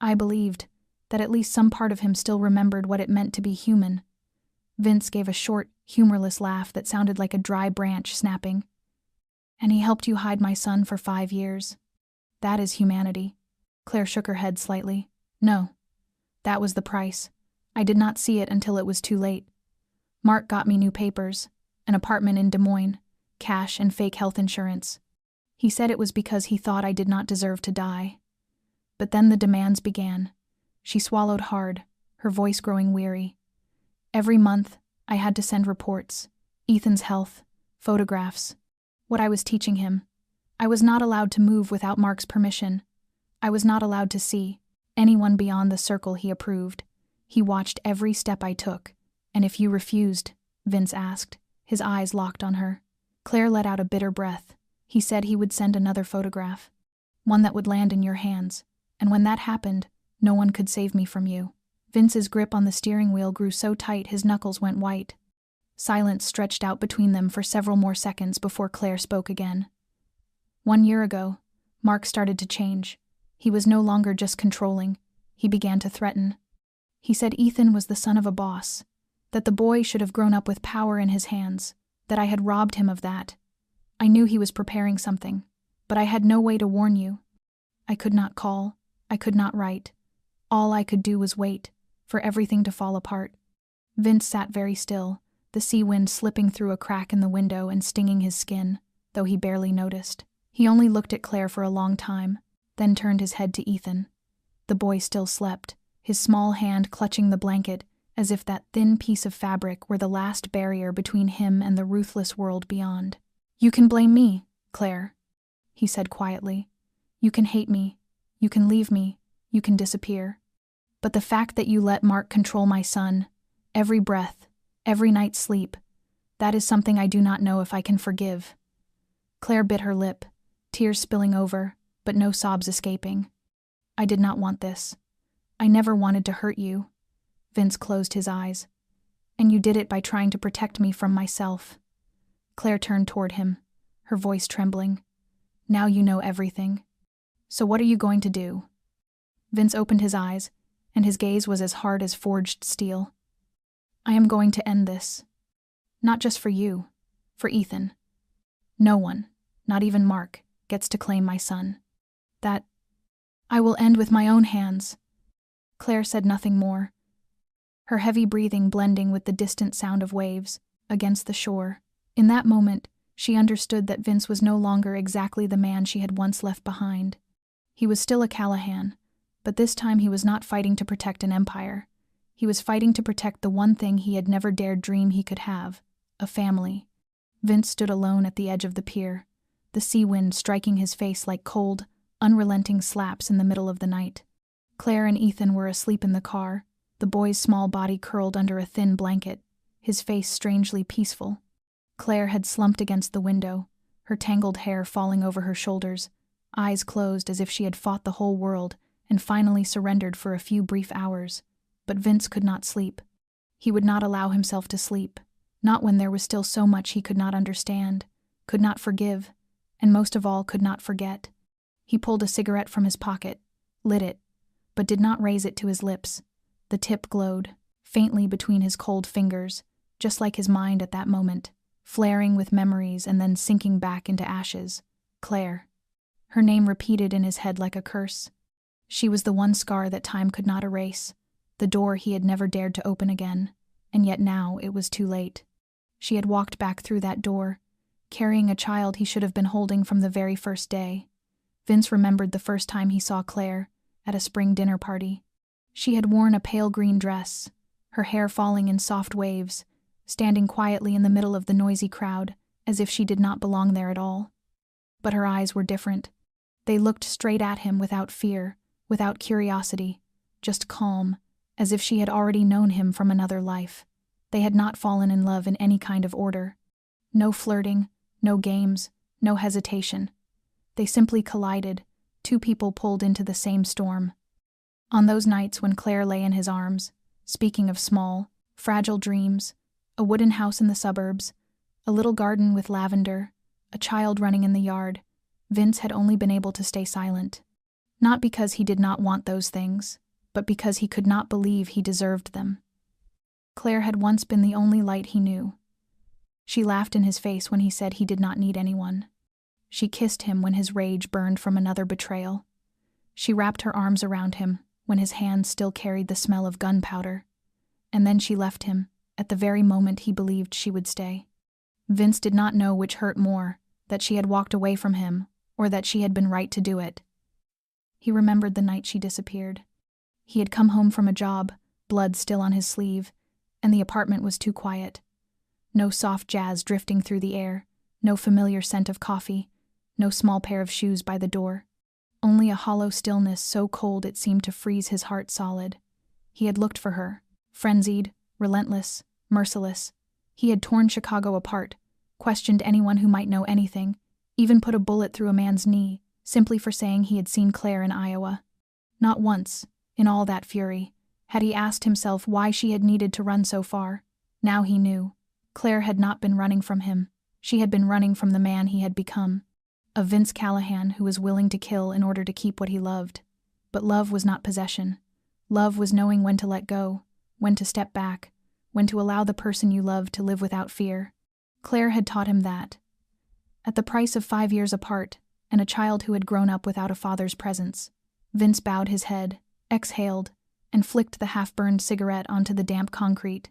I believed that at least some part of him still remembered what it meant to be human." Vince gave a short, humorless laugh that sounded like a dry branch snapping. And he helped you hide my son for 5 years. That is humanity. Claire shook her head slightly. No. That was the price. I did not see it until it was too late. Mark got me new papers, an apartment in Des Moines, cash and fake health insurance. He said it was because he thought I did not deserve to die. But then the demands began. She swallowed hard, her voice growing weary. Every month, I had to send reports, Ethan's health, photographs, what I was teaching him. I was not allowed to move without Mark's permission. I was not allowed to see anyone beyond the circle he approved. He watched every step I took. And if you refused, Vince asked, his eyes locked on her. Claire let out a bitter breath. He said he would send another photograph, one that would land in your hands. And when that happened, no one could save me from you. Vince's grip on the steering wheel grew so tight his knuckles went white. Silence stretched out between them for several more seconds before Claire spoke again. 1 year ago, Mark started to change. He was no longer just controlling. He began to threaten. He said Ethan was the son of a boss, that the boy should have grown up with power in his hands, that I had robbed him of that. I knew he was preparing something, but I had no way to warn you. I could not call. I could not write. All I could do was wait, for everything to fall apart. Vince sat very still, the sea wind slipping through a crack in the window and stinging his skin, though he barely noticed. He only looked at Claire for a long time, then turned his head to Ethan. The boy still slept, his small hand clutching the blanket, as if that thin piece of fabric were the last barrier between him and the ruthless world beyond. You can blame me, Claire, he said quietly. You can hate me. You can leave me. You can disappear. But the fact that you let Mark control my son, every breath, every night's sleep, that is something I do not know if I can forgive. Claire bit her lip, tears spilling over, but no sobs escaping. I did not want this. I never wanted to hurt you. Vince closed his eyes. And you did it by trying to protect me from myself. Claire turned toward him, her voice trembling. Now you know everything. So what are you going to do? Vince opened his eyes, and his gaze was as hard as forged steel. I am going to end this. Not just for you, for Ethan. No one, not even Mark, gets to claim my son. That I will end with my own hands. Claire said nothing more, her heavy breathing blending with the distant sound of waves against the shore. In that moment, she understood that Vince was no longer exactly the man she had once left behind. He was still a Callahan, but this time he was not fighting to protect an empire. He was fighting to protect the one thing he had never dared dream he could have, a family. Vince stood alone at the edge of the pier, the sea wind striking his face like cold, unrelenting slaps in the middle of the night. Claire and Ethan were asleep in the car, the boy's small body curled under a thin blanket, his face strangely peaceful. Claire had slumped against the window, her tangled hair falling over her shoulders, eyes closed as if she had fought the whole world and finally surrendered for a few brief hours. But Vince could not sleep. He would not allow himself to sleep, not when there was still so much he could not understand, could not forgive, and most of all could not forget. He pulled a cigarette from his pocket, lit it, but did not raise it to his lips. The tip glowed, faintly between his cold fingers, just like his mind at that moment, flaring with memories and then sinking back into ashes. Claire. Her name repeated in his head like a curse. She was the one scar that time could not erase, the door he had never dared to open again, and yet now it was too late. She had walked back through that door, carrying a child he should have been holding from the very first day. Vince remembered the first time he saw Claire, at a spring dinner party. She had worn a pale green dress, her hair falling in soft waves, standing quietly in the middle of the noisy crowd, as if she did not belong there at all. But her eyes were different. They looked straight at him without fear, without curiosity, just calm, as if she had already known him from another life. They had not fallen in love in any kind of order. No flirting, no games, no hesitation. They simply collided, two people pulled into the same storm. On those nights when Claire lay in his arms, speaking of small, fragile dreams, a wooden house in the suburbs, a little garden with lavender, a child running in the yard, Vince had only been able to stay silent. Not because he did not want those things, but because he could not believe he deserved them. Claire had once been the only light he knew. She laughed in his face when he said he did not need anyone. She kissed him when his rage burned from another betrayal. She wrapped her arms around him when his hands still carried the smell of gunpowder. And then she left him, at the very moment he believed she would stay. Vince did not know which hurt more, that she had walked away from him, or that she had been right to do it. He remembered the night she disappeared. He had come home from a job, blood still on his sleeve, and the apartment was too quiet. No soft jazz drifting through the air, no familiar scent of coffee, no small pair of shoes by the door. Only a hollow stillness so cold it seemed to freeze his heart solid. He had looked for her, frenzied, relentless, merciless. He had torn Chicago apart, questioned anyone who might know anything, even put a bullet through a man's knee, simply for saying he had seen Claire in Iowa. Not once, in all that fury, had he asked himself why she had needed to run so far. Now he knew. Claire had not been running from him. She had been running from the man he had become. A Vince Callahan who was willing to kill in order to keep what he loved. But love was not possession. Love was knowing when to let go, when to step back, when to allow the person you loved to live without fear. Claire had taught him that. At the price of 5 years apart, and a child who had grown up without a father's presence, Vince bowed his head, exhaled, and flicked the half-burned cigarette onto the damp concrete.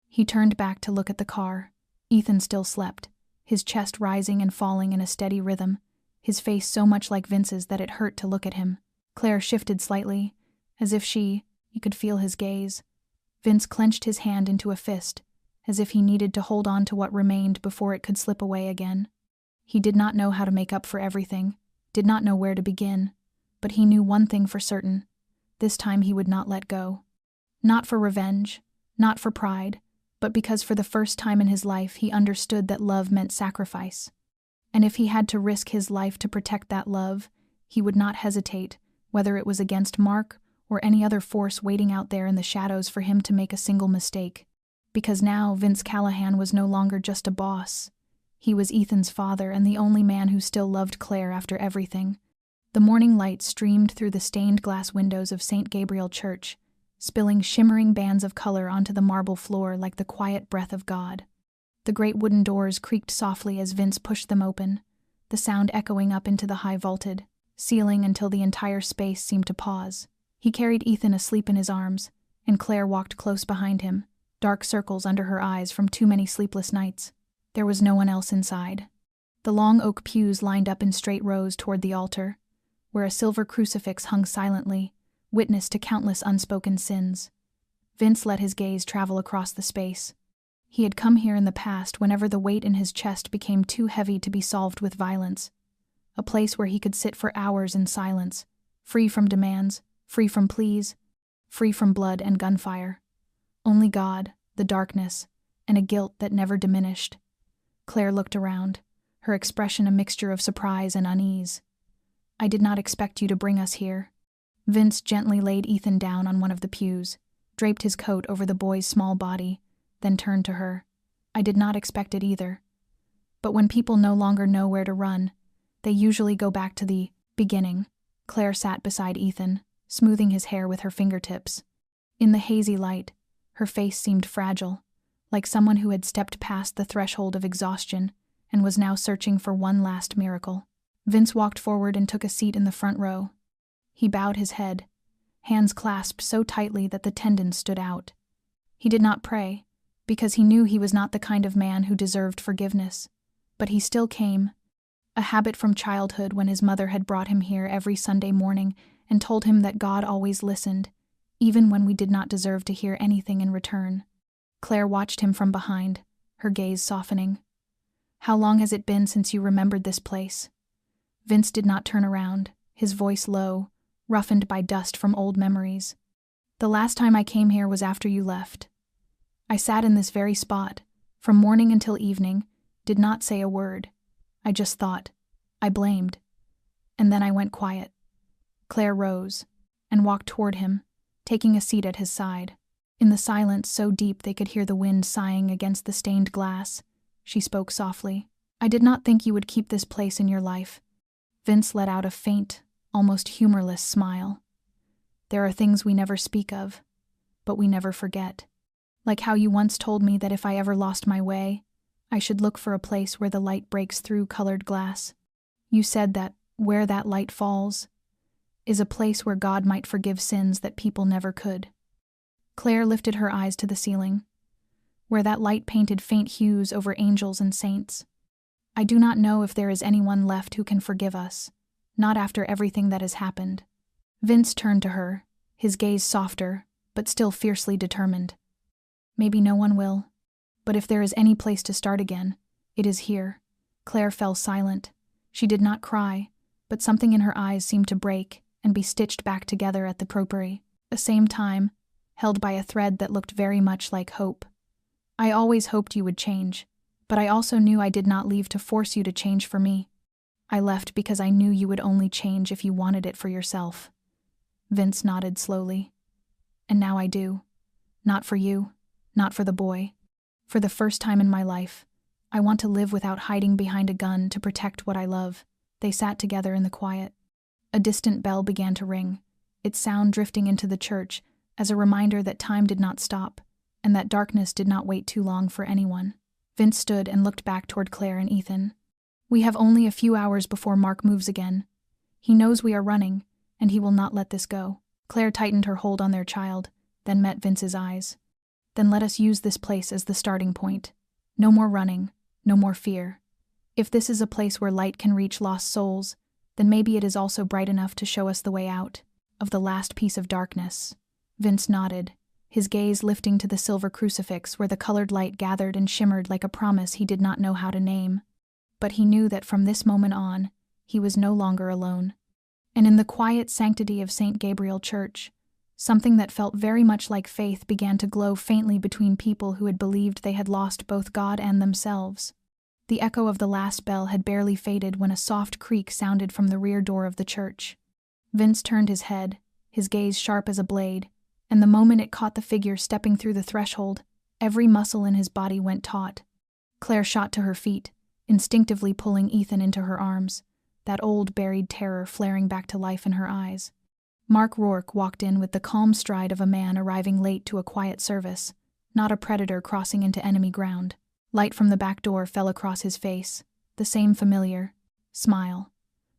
He turned back to look at the car. Ethan still slept, his chest rising and falling in a steady rhythm, his face so much like Vince's that it hurt to look at him. Claire shifted slightly, as if he could feel his gaze. Vince clenched his hand into a fist, as if he needed to hold on to what remained before it could slip away again. He did not know how to make up for everything, did not know where to begin, but he knew one thing for certain. This time he would not let go. Not for revenge, not for pride, but because for the first time in his life he understood that love meant sacrifice. And if he had to risk his life to protect that love, he would not hesitate, whether it was against Mark or any other force waiting out there in the shadows for him to make a single mistake. Because now Vince Callahan was no longer just a boss. He was Ethan's father and the only man who still loved Claire after everything. The morning light streamed through the stained glass windows of St. Gabriel Church, spilling shimmering bands of color onto the marble floor like the quiet breath of God. The great wooden doors creaked softly as Vince pushed them open, the sound echoing up into the high-vaulted ceiling until the entire space seemed to pause. He carried Ethan asleep in his arms, and Claire walked close behind him, dark circles under her eyes from too many sleepless nights. There was no one else inside. The long oak pews lined up in straight rows toward the altar, where a silver crucifix hung silently, witness to countless unspoken sins. Vince let his gaze travel across the space. He had come here in the past whenever the weight in his chest became too heavy to be solved with violence. A place where he could sit for hours in silence, free from demands, free from pleas, free from blood and gunfire. Only God, the darkness, and a guilt that never diminished. Claire looked around, her expression a mixture of surprise and unease. "I did not expect you to bring us here." Vince gently laid Ethan down on one of the pews, draped his coat over the boy's small body, then turned to her. "I did not expect it either. But when people no longer know where to run, they usually go back to the beginning." Claire sat beside Ethan, smoothing his hair with her fingertips. In the hazy light, her face seemed fragile, like someone who had stepped past the threshold of exhaustion and was now searching for one last miracle. Vince walked forward and took a seat in the front row. He bowed his head, hands clasped so tightly that the tendons stood out. He did not pray, because he knew he was not the kind of man who deserved forgiveness, but he still came, a habit from childhood when his mother had brought him here every Sunday morning and told him that God always listened, even when we did not deserve to hear anything in return. Claire watched him from behind, her gaze softening. "How long has it been since you remembered this place?" Vince did not turn around, his voice low, roughened by dust from old memories. "The last time I came here was after you left. I sat in this very spot, from morning until evening, did not say a word. I just thought. I blamed. And then I went quiet." Claire rose and walked toward him, taking a seat at his side. In the silence so deep they could hear the wind sighing against the stained glass, she spoke softly. "I did not think you would keep this place in your life." Vince let out a faint, almost humorless smile. "There are things we never speak of, but we never forget. Like how you once told me that if I ever lost my way, I should look for a place where the light breaks through colored glass. You said that where that light falls is a place where God might forgive sins that people never could. Claire lifted her eyes to the ceiling, where that light painted faint hues over angels and saints. I do not know if there is anyone left who can forgive us, not after everything that has happened. Vince turned to her, his gaze softer, but still fiercely determined. Maybe no one will, but if there is any place to start again, it is here. Claire fell silent. She did not cry, but something in her eyes seemed to break and be stitched back together at the properi, the same time, held by a thread that looked very much like hope. I always hoped you would change, but I also knew I did not leave to force you to change for me. I left because I knew you would only change if you wanted it for yourself. Vince nodded slowly. And now I do. Not for you, not for the boy. For the first time in my life, I want to live without hiding behind a gun to protect what I love. They sat together in the quiet. A distant bell began to ring, its sound drifting into the church as a reminder that time did not stop, and that darkness did not wait too long for anyone. Vince stood and looked back toward Claire and Ethan. We have only a few hours before Mark moves again. He knows we are running, and he will not let this go. Claire tightened her hold on their child, then met Vince's eyes. Then let us use this place as the starting point. No more running, no more fear. If this is a place where light can reach lost souls, then maybe it is also bright enough to show us the way out of the last piece of darkness. Vince nodded, his gaze lifting to the silver crucifix where the colored light gathered and shimmered like a promise he did not know how to name. But he knew that from this moment on, he was no longer alone. And in the quiet sanctity of St. Gabriel Church, something that felt very much like faith began to glow faintly between people who had believed they had lost both God and themselves. The echo of the last bell had barely faded when a soft creak sounded from the rear door of the church. Vince turned his head, his gaze sharp as a blade, and the moment it caught the figure stepping through the threshold, every muscle in his body went taut. Claire shot to her feet, instinctively pulling Ethan into her arms, that old buried terror flaring back to life in her eyes. Mark Rourke walked in with the calm stride of a man arriving late to a quiet service, not a predator crossing into enemy ground. Light from the back door fell across his face, the same familiar smile,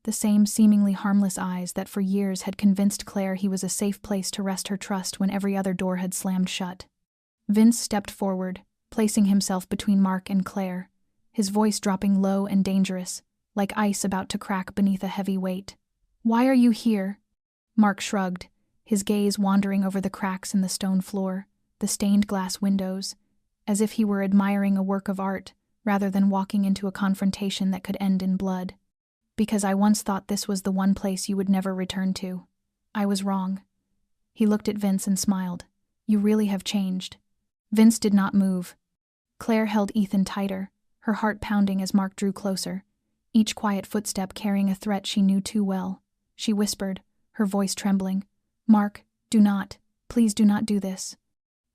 the same seemingly harmless eyes that for years had convinced Claire he was a safe place to rest her trust when every other door had slammed shut. Vince stepped forward, placing himself between Mark and Claire, his voice dropping low and dangerous, like ice about to crack beneath a heavy weight. "Why are you here?" Mark shrugged, his gaze wandering over the cracks in the stone floor, the stained glass windows, as if he were admiring a work of art rather than walking into a confrontation that could end in blood. "Because I once thought this was the one place you would never return to. I was wrong." He looked at Vince and smiled. "You really have changed." Vince did not move. Claire held Ethan tighter, her heart pounding as Mark drew closer, each quiet footstep carrying a threat she knew too well. She whispered, her voice trembling, "Mark, do not, please do not do this."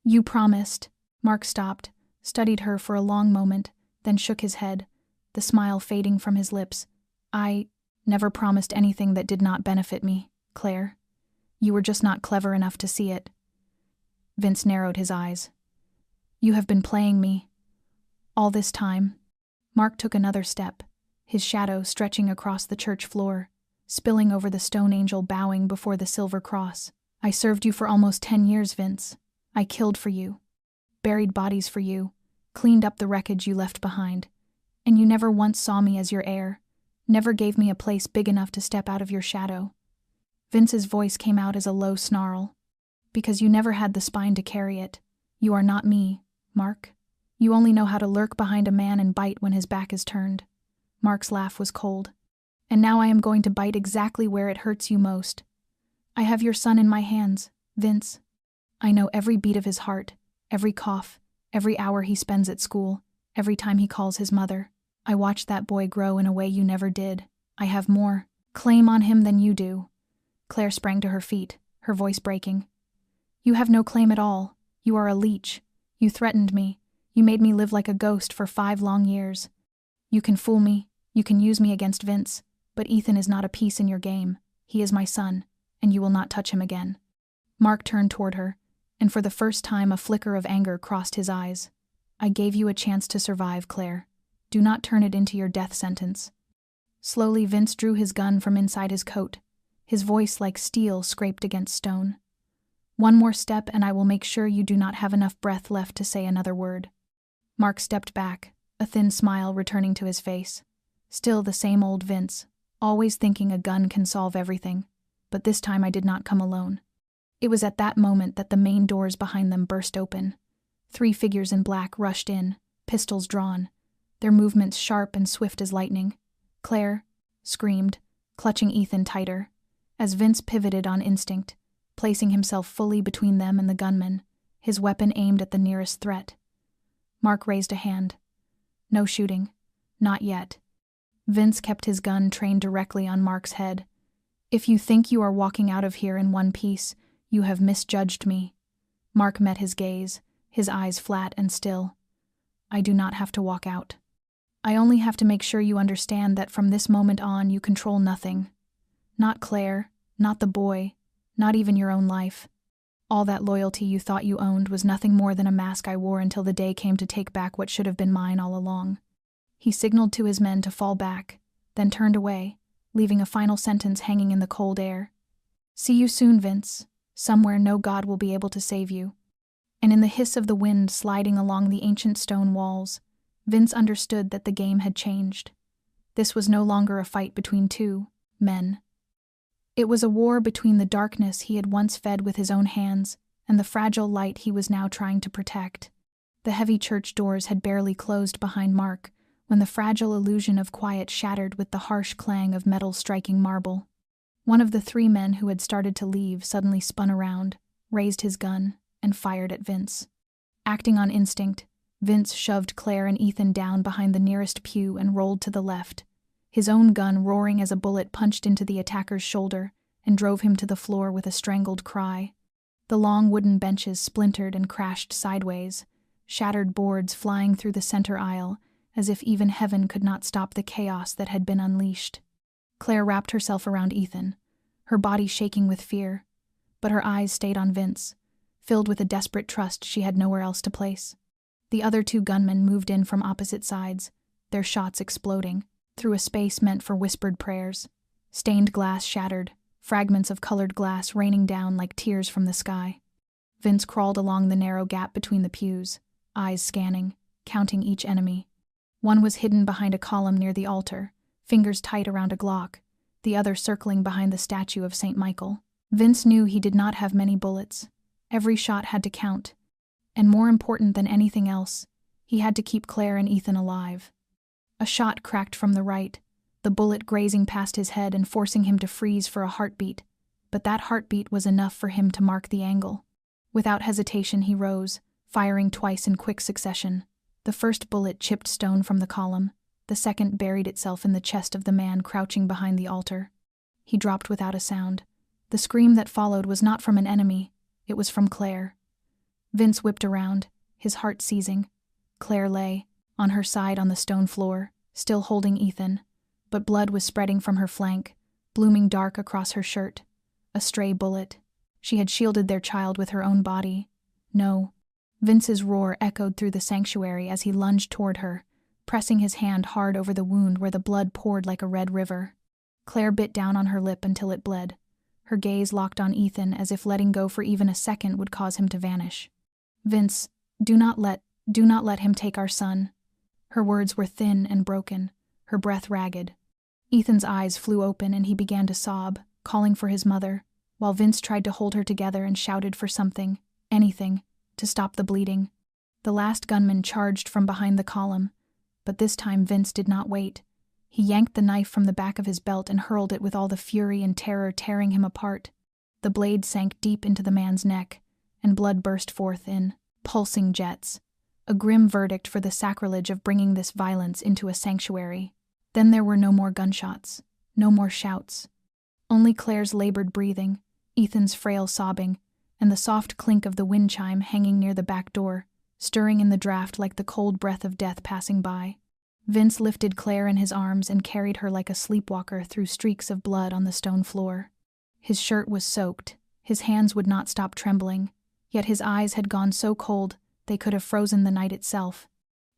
"You promised." Mark stopped, studied her for a long moment, then shook his head, the smile fading from his lips. "I never promised anything that did not benefit me, Claire. You were just not clever enough to see it." Vince narrowed his eyes. "You have been playing me. All this time." Mark took another step, his shadow stretching across the church floor, spilling over the stone angel bowing before the silver cross. "I served you for almost 10 years, Vince. I killed for you, buried bodies for you, cleaned up the wreckage you left behind, and you never once saw me as your heir, never gave me a place big enough to step out of your shadow." Vince's voice came out as a low snarl. "Because you never had the spine to carry it. You are not me, Mark. You only know how to lurk behind a man and bite when his back is turned." Mark's laugh was cold. "And now I am going to bite exactly where it hurts you most. I have your son in my hands, Vince. I know every beat of his heart, every cough, every hour he spends at school, every time he calls his mother. I watched that boy grow in a way you never did. I have more claim on him than you do." Claire sprang to her feet, her voice breaking. "You have no claim at all. You are a leech. You threatened me. You made me live like a ghost for 5 long years. You can fool me, you can use me against Vince, but Ethan is not a piece in your game. He is my son, and you will not touch him again." Mark turned toward her, and for the first time a flicker of anger crossed his eyes. "I gave you a chance to survive, Claire. Do not turn it into your death sentence." Slowly, Vince drew his gun from inside his coat. His voice, like steel, scraped against stone. "One more step and I will make sure you do not have enough breath left to say another word." Mark stepped back, a thin smile returning to his face. Still the same old Vince, always thinking a gun can solve everything. But this time I did not come alone. It was at that moment that the main doors behind them burst open. 3 figures in black rushed in, pistols drawn, their movements sharp and swift as lightning. "Claire!" screamed, clutching Ethan tighter, as Vince pivoted on instinct, placing himself fully between them and the gunman, his weapon aimed at the nearest threat. Mark raised a hand. "No shooting. Not yet." Vince kept his gun trained directly on Mark's head. "If you think you are walking out of here in one piece, you have misjudged me." Mark met his gaze, his eyes flat and still. "I do not have to walk out. I only have to make sure you understand that from this moment on you control nothing. Not Claire, not the boy, not even your own life. All that loyalty you thought you owned was nothing more than a mask I wore until the day came to take back what should have been mine all along." He signaled to his men to fall back, then turned away, leaving a final sentence hanging in the cold air. "See you soon, Vince. Somewhere no god will be able to save you." And in the hiss of the wind sliding along the ancient stone walls, Vince understood that the game had changed. This was no longer a fight between 2 men. It was a war between the darkness he had once fed with his own hands and the fragile light he was now trying to protect. The heavy church doors had barely closed behind Mark when the fragile illusion of quiet shattered with the harsh clang of metal striking marble. One of the 3 men who had started to leave suddenly spun around, raised his gun, and fired at Vince. Acting on instinct, Vince shoved Claire and Ethan down behind the nearest pew and rolled to the left, his own gun roaring as a bullet punched into the attacker's shoulder and drove him to the floor with a strangled cry. The long wooden benches splintered and crashed sideways, shattered boards flying through the center aisle, as if even heaven could not stop the chaos that had been unleashed. Claire wrapped herself around Ethan, her body shaking with fear, but her eyes stayed on Vince, filled with a desperate trust she had nowhere else to place. The other 2 gunmen moved in from opposite sides, their shots exploding, through a space meant for whispered prayers. Stained glass shattered, fragments of colored glass raining down like tears from the sky. Vince crawled along the narrow gap between the pews, eyes scanning, counting each enemy. One was hidden behind a column near the altar, fingers tight around a Glock, the other circling behind the statue of St. Michael. Vince knew he did not have many bullets. Every shot had to count. And more important than anything else, he had to keep Claire and Ethan alive. A shot cracked from the right, the bullet grazing past his head and forcing him to freeze for a heartbeat, but that heartbeat was enough for him to mark the angle. Without hesitation he rose, firing twice in quick succession. The first bullet chipped stone from the column, the second buried itself in the chest of the man crouching behind the altar. He dropped without a sound. The scream that followed was not from an enemy, it was from Claire. Vince whipped around, his heart seizing. Claire lay, on her side on the stone floor, still holding Ethan, but blood was spreading from her flank, blooming dark across her shirt. A stray bullet. She had shielded their child with her own body. No. Vince's roar echoed through the sanctuary as he lunged toward her, pressing his hand hard over the wound where the blood poured like a red river. Claire bit down on her lip until it bled, her gaze locked on Ethan as if letting go for even a second would cause him to vanish. "Vince, do not let him take our son." Her words were thin and broken, her breath ragged. Ethan's eyes flew open and he began to sob, calling for his mother, while Vince tried to hold her together and shouted for something, anything, to stop the bleeding. The last gunman charged from behind the column, but this time Vince did not wait. He yanked the knife from the back of his belt and hurled it with all the fury and terror tearing him apart. The blade sank deep into the man's neck, and blood burst forth in pulsing jets, a grim verdict for the sacrilege of bringing this violence into a sanctuary. Then there were no more gunshots, no more shouts. Only Claire's labored breathing, Ethan's frail sobbing, and the soft clink of the wind chime hanging near the back door, stirring in the draft like the cold breath of death passing by. Vince lifted Claire in his arms and carried her like a sleepwalker through streaks of blood on the stone floor. His shirt was soaked, his hands would not stop trembling, yet his eyes had gone so cold they could have frozen the night itself.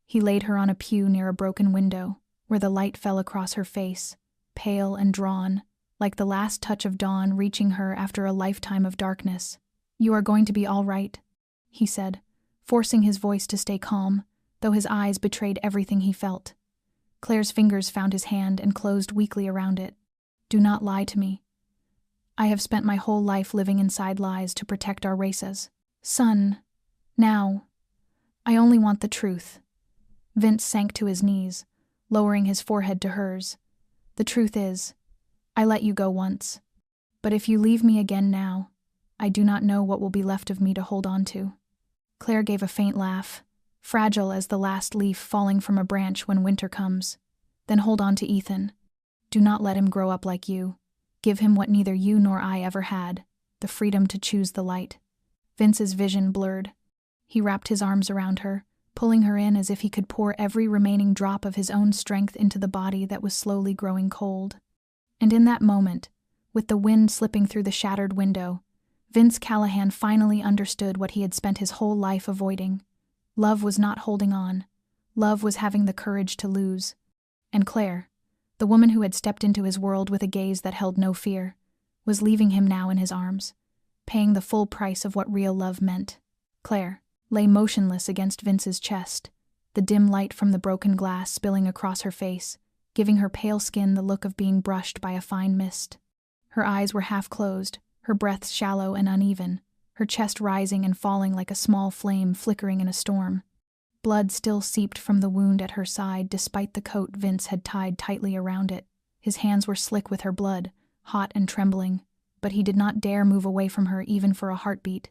He laid her on a pew near a broken window, where the light fell across her face, pale and drawn, like the last touch of dawn reaching her after a lifetime of darkness. "You are going to be all right," he said, forcing his voice to stay calm, though his eyes betrayed everything he felt. Claire's fingers found his hand and closed weakly around it. "Do not lie to me. I have spent my whole life living inside lies to protect our races. Son, now. I only want the truth." Vince sank to his knees, lowering his forehead to hers. "The truth is, I let you go once. But if you leave me again now, I do not know what will be left of me to hold on to." Claire gave a faint laugh, fragile as the last leaf falling from a branch when winter comes. "Then hold on to Ethan. Do not let him grow up like you. Give him what neither you nor I ever had, the freedom to choose the light." Vince's vision blurred. He wrapped his arms around her, pulling her in as if he could pour every remaining drop of his own strength into the body that was slowly growing cold. And in that moment, with the wind slipping through the shattered window, Vince Callahan finally understood what he had spent his whole life avoiding. Love was not holding on. Love was having the courage to lose. And Claire, the woman who had stepped into his world with a gaze that held no fear, was leaving him now in his arms, paying the full price of what real love meant. Claire lay motionless against Vince's chest, the dim light from the broken glass spilling across her face, giving her pale skin the look of being brushed by a fine mist. Her eyes were half closed, her breath shallow and uneven, her chest rising and falling like a small flame flickering in a storm. Blood still seeped from the wound at her side despite the coat Vince had tied tightly around it. His hands were slick with her blood, hot and trembling, but he did not dare move away from her even for a heartbeat.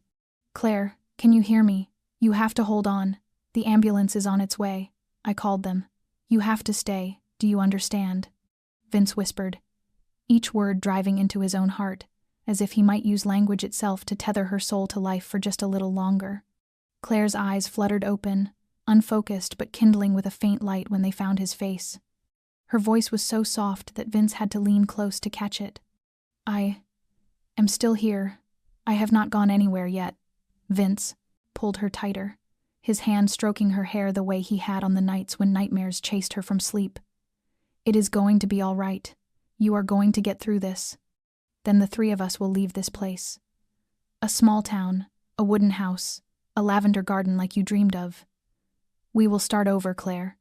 "Claire, can you hear me? You have to hold on. The ambulance is on its way. I called them. You have to stay. Do you understand?" Vince whispered, each word driving into his own heart, as if he might use language itself to tether her soul to life for just a little longer. Claire's eyes fluttered open, unfocused but kindling with a faint light when they found his face. Her voice was so soft that Vince had to lean close to catch it. "I am still here. I have not gone anywhere yet." Vince pulled her tighter, his hand stroking her hair the way he had on the nights when nightmares chased her from sleep. "It is going to be all right. You are going to get through this. Then the three of us will leave this place. A small town, a wooden house, a lavender garden like you dreamed of. We will start over, Claire."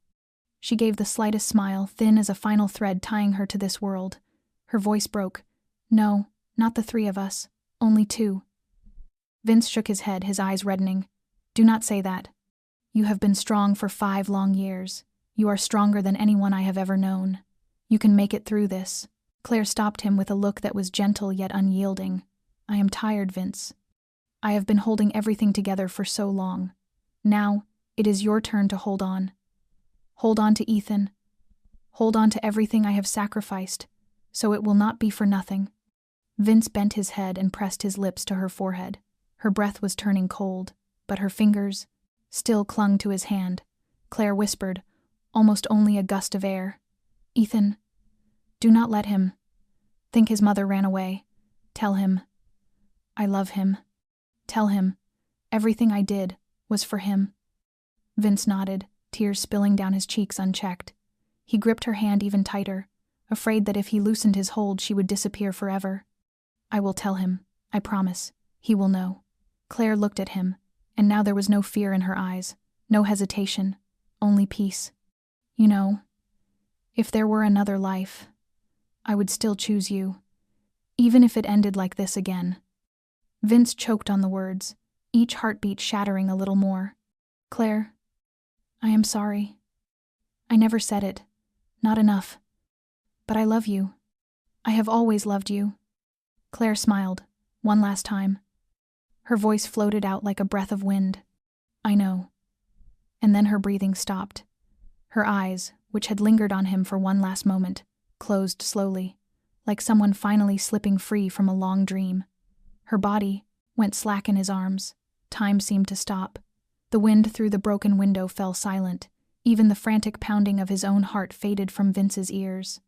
She gave the slightest smile, thin as a final thread tying her to this world. Her voice broke. "No, not the three of us. Only two." Vince shook his head, his eyes reddening. "Do not say that. You have been strong for 5 long years. You are stronger than anyone I have ever known. You can make it through this." Claire stopped him with a look that was gentle yet unyielding. "I am tired, Vince. I have been holding everything together for so long. Now, it is your turn to hold on. Hold on to Ethan. Hold on to everything I have sacrificed, so it will not be for nothing." Vince bent his head and pressed his lips to her forehead. Her breath was turning cold, but her fingers still clung to his hand. Claire whispered, almost only a gust of air, "Ethan, do not let him think his mother ran away. Tell him I love him. Tell him everything I did was for him." Vince nodded, tears spilling down his cheeks unchecked. He gripped her hand even tighter, afraid that if he loosened his hold she would disappear forever. "I will tell him. I promise. He will know." Claire looked at him, and now there was no fear in her eyes, no hesitation, only peace. "You know, if there were another life, I would still choose you, even if it ended like this again." Vince choked on the words, each heartbeat shattering a little more. "Claire, I am sorry. I never said it. Not enough. But I love you. I have always loved you." Claire smiled, one last time. Her voice floated out like a breath of wind. "I know." And then her breathing stopped. Her eyes, which had lingered on him for one last moment, closed slowly, like someone finally slipping free from a long dream. Her body went slack in his arms. Time seemed to stop. The wind through the broken window fell silent. Even the frantic pounding of his own heart faded from Vince's ears.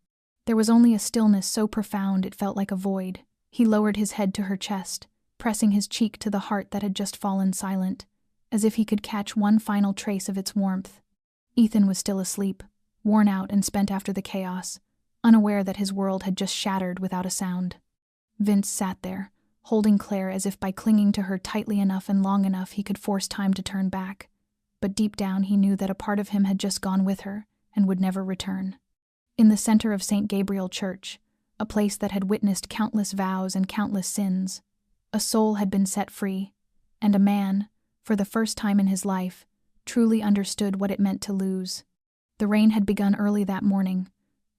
There was only a stillness so profound it felt like a void. He lowered his head to her chest, pressing his cheek to the heart that had just fallen silent, as if he could catch one final trace of its warmth. Ethan was still asleep, worn out and spent after the chaos, unaware that his world had just shattered without a sound. Vince sat there, holding Claire as if by clinging to her tightly enough and long enough he could force time to turn back. But deep down he knew that a part of him had just gone with her and would never return. In the center of St. Gabriel Church, a place that had witnessed countless vows and countless sins, a soul had been set free, and a man, for the first time in his life, truly understood what it meant to lose. The rain had begun early that morning,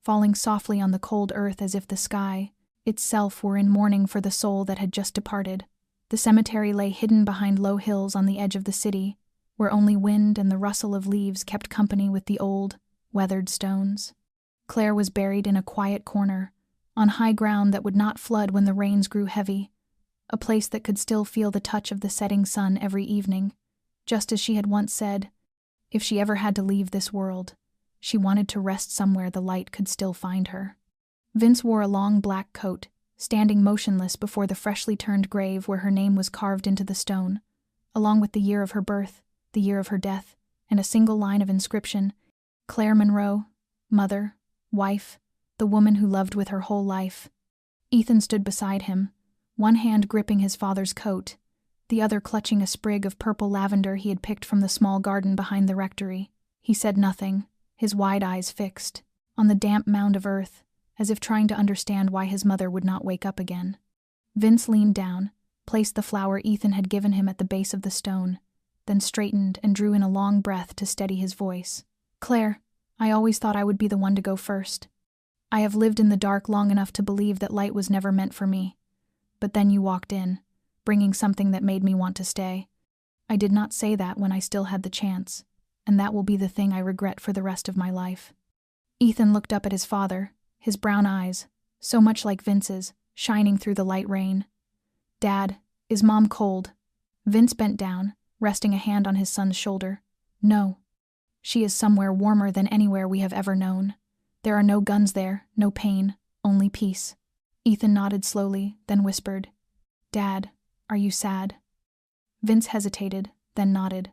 falling softly on the cold earth as if the sky itself were in mourning for the soul that had just departed. The cemetery lay hidden behind low hills on the edge of the city, where only wind and the rustle of leaves kept company with the old, weathered stones. Claire was buried in a quiet corner, on high ground that would not flood when the rains grew heavy, a place that could still feel the touch of the setting sun every evening, just as she had once said, if she ever had to leave this world, she wanted to rest somewhere the light could still find her. Vince wore a long black coat, standing motionless before the freshly turned grave where her name was carved into the stone, along with the year of her birth, the year of her death, and a single line of inscription, Claire Monroe, mother, wife, the woman who loved with her whole life. Ethan stood beside him, one hand gripping his father's coat, the other clutching a sprig of purple lavender he had picked from the small garden behind the rectory. He said nothing, his wide eyes fixed on the damp mound of earth, as if trying to understand why his mother would not wake up again. Vince leaned down, placed the flower Ethan had given him at the base of the stone, then straightened and drew in a long breath to steady his voice. Claire, I always thought I would be the one to go first. I have lived in the dark long enough to believe that light was never meant for me. But then you walked in, bringing something that made me want to stay. I did not say that when I still had the chance, and that will be the thing I regret for the rest of my life. Ethan looked up at his father, his brown eyes, so much like Vince's, shining through the light rain. Dad, is Mom cold? Vince bent down, resting a hand on his son's shoulder. No. She is somewhere warmer than anywhere we have ever known. There are no guns there, no pain, only peace. Ethan nodded slowly, then whispered, Dad, are you sad? Vince hesitated, then nodded.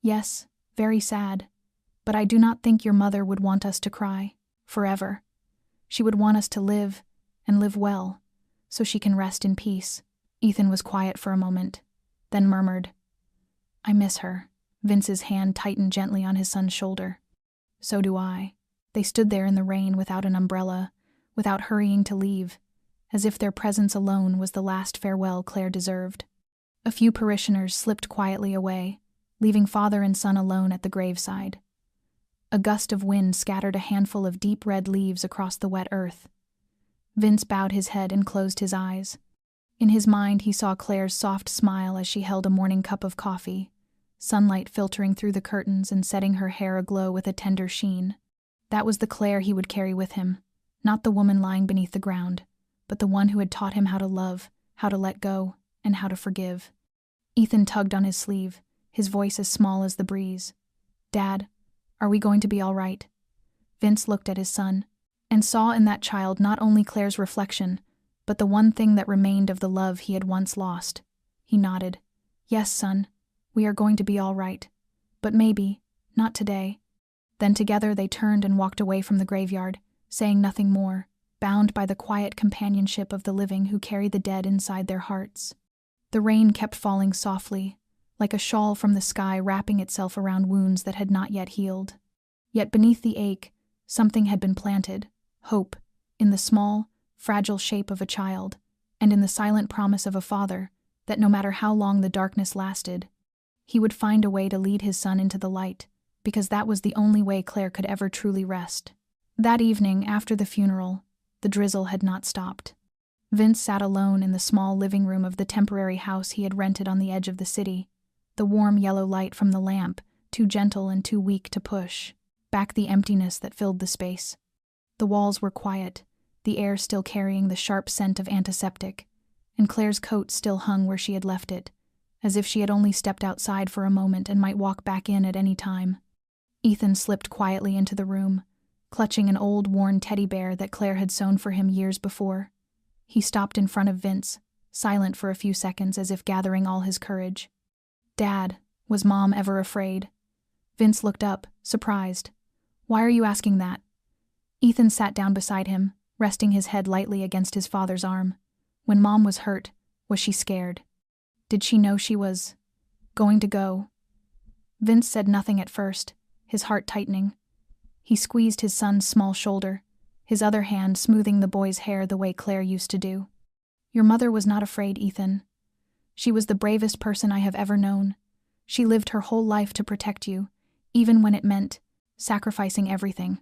Yes, very sad. But I do not think your mother would want us to cry, forever. She would want us to live, and live well, so she can rest in peace. Ethan was quiet for a moment, then murmured, I miss her. Vince's hand tightened gently on his son's shoulder. So do I. They stood there in the rain without an umbrella, without hurrying to leave, as if their presence alone was the last farewell Claire deserved. A few parishioners slipped quietly away, leaving father and son alone at the graveside. A gust of wind scattered a handful of deep red leaves across the wet earth. Vince bowed his head and closed his eyes. In his mind he saw Claire's soft smile as she held a morning cup of coffee, sunlight filtering through the curtains and setting her hair aglow with a tender sheen. That was the Claire he would carry with him, not the woman lying beneath the ground, but the one who had taught him how to love, how to let go, and how to forgive. Ethan tugged on his sleeve, his voice as small as the breeze. Dad, are we going to be all right? Vince looked at his son, and saw in that child not only Claire's reflection, but the one thing that remained of the love he had once lost. He nodded. Yes, son, we are going to be all right. But maybe, not today. Then together they turned and walked away from the graveyard, saying nothing more, bound by the quiet companionship of the living who carry the dead inside their hearts. The rain kept falling softly, like a shawl from the sky wrapping itself around wounds that had not yet healed. Yet beneath the ache, something had been planted, hope, in the small, fragile shape of a child, and in the silent promise of a father that no matter how long the darkness lasted, he would find a way to lead his son into the light, because that was the only way Claire could ever truly rest. That evening, after the funeral, the drizzle had not stopped. Vince sat alone in the small living room of the temporary house he had rented on the edge of the city, the warm yellow light from the lamp, too gentle and too weak to push back the emptiness that filled the space. The walls were quiet, the air still carrying the sharp scent of antiseptic, and Claire's coat still hung where she had left it, as if she had only stepped outside for a moment and might walk back in at any time. Ethan slipped quietly into the room, clutching an old, worn teddy bear that Claire had sewn for him years before. He stopped in front of Vince, silent for a few seconds as if gathering all his courage. Dad, was Mom ever afraid? Vince looked up, surprised. Why are you asking that? Ethan sat down beside him, resting his head lightly against his father's arm. When Mom was hurt, was she scared? Did she know she was going to go? Vince said nothing at first, his heart tightening. He squeezed his son's small shoulder, his other hand smoothing the boy's hair the way Claire used to do. Your mother was not afraid, Ethan. She was the bravest person I have ever known. She lived her whole life to protect you, even when it meant sacrificing everything.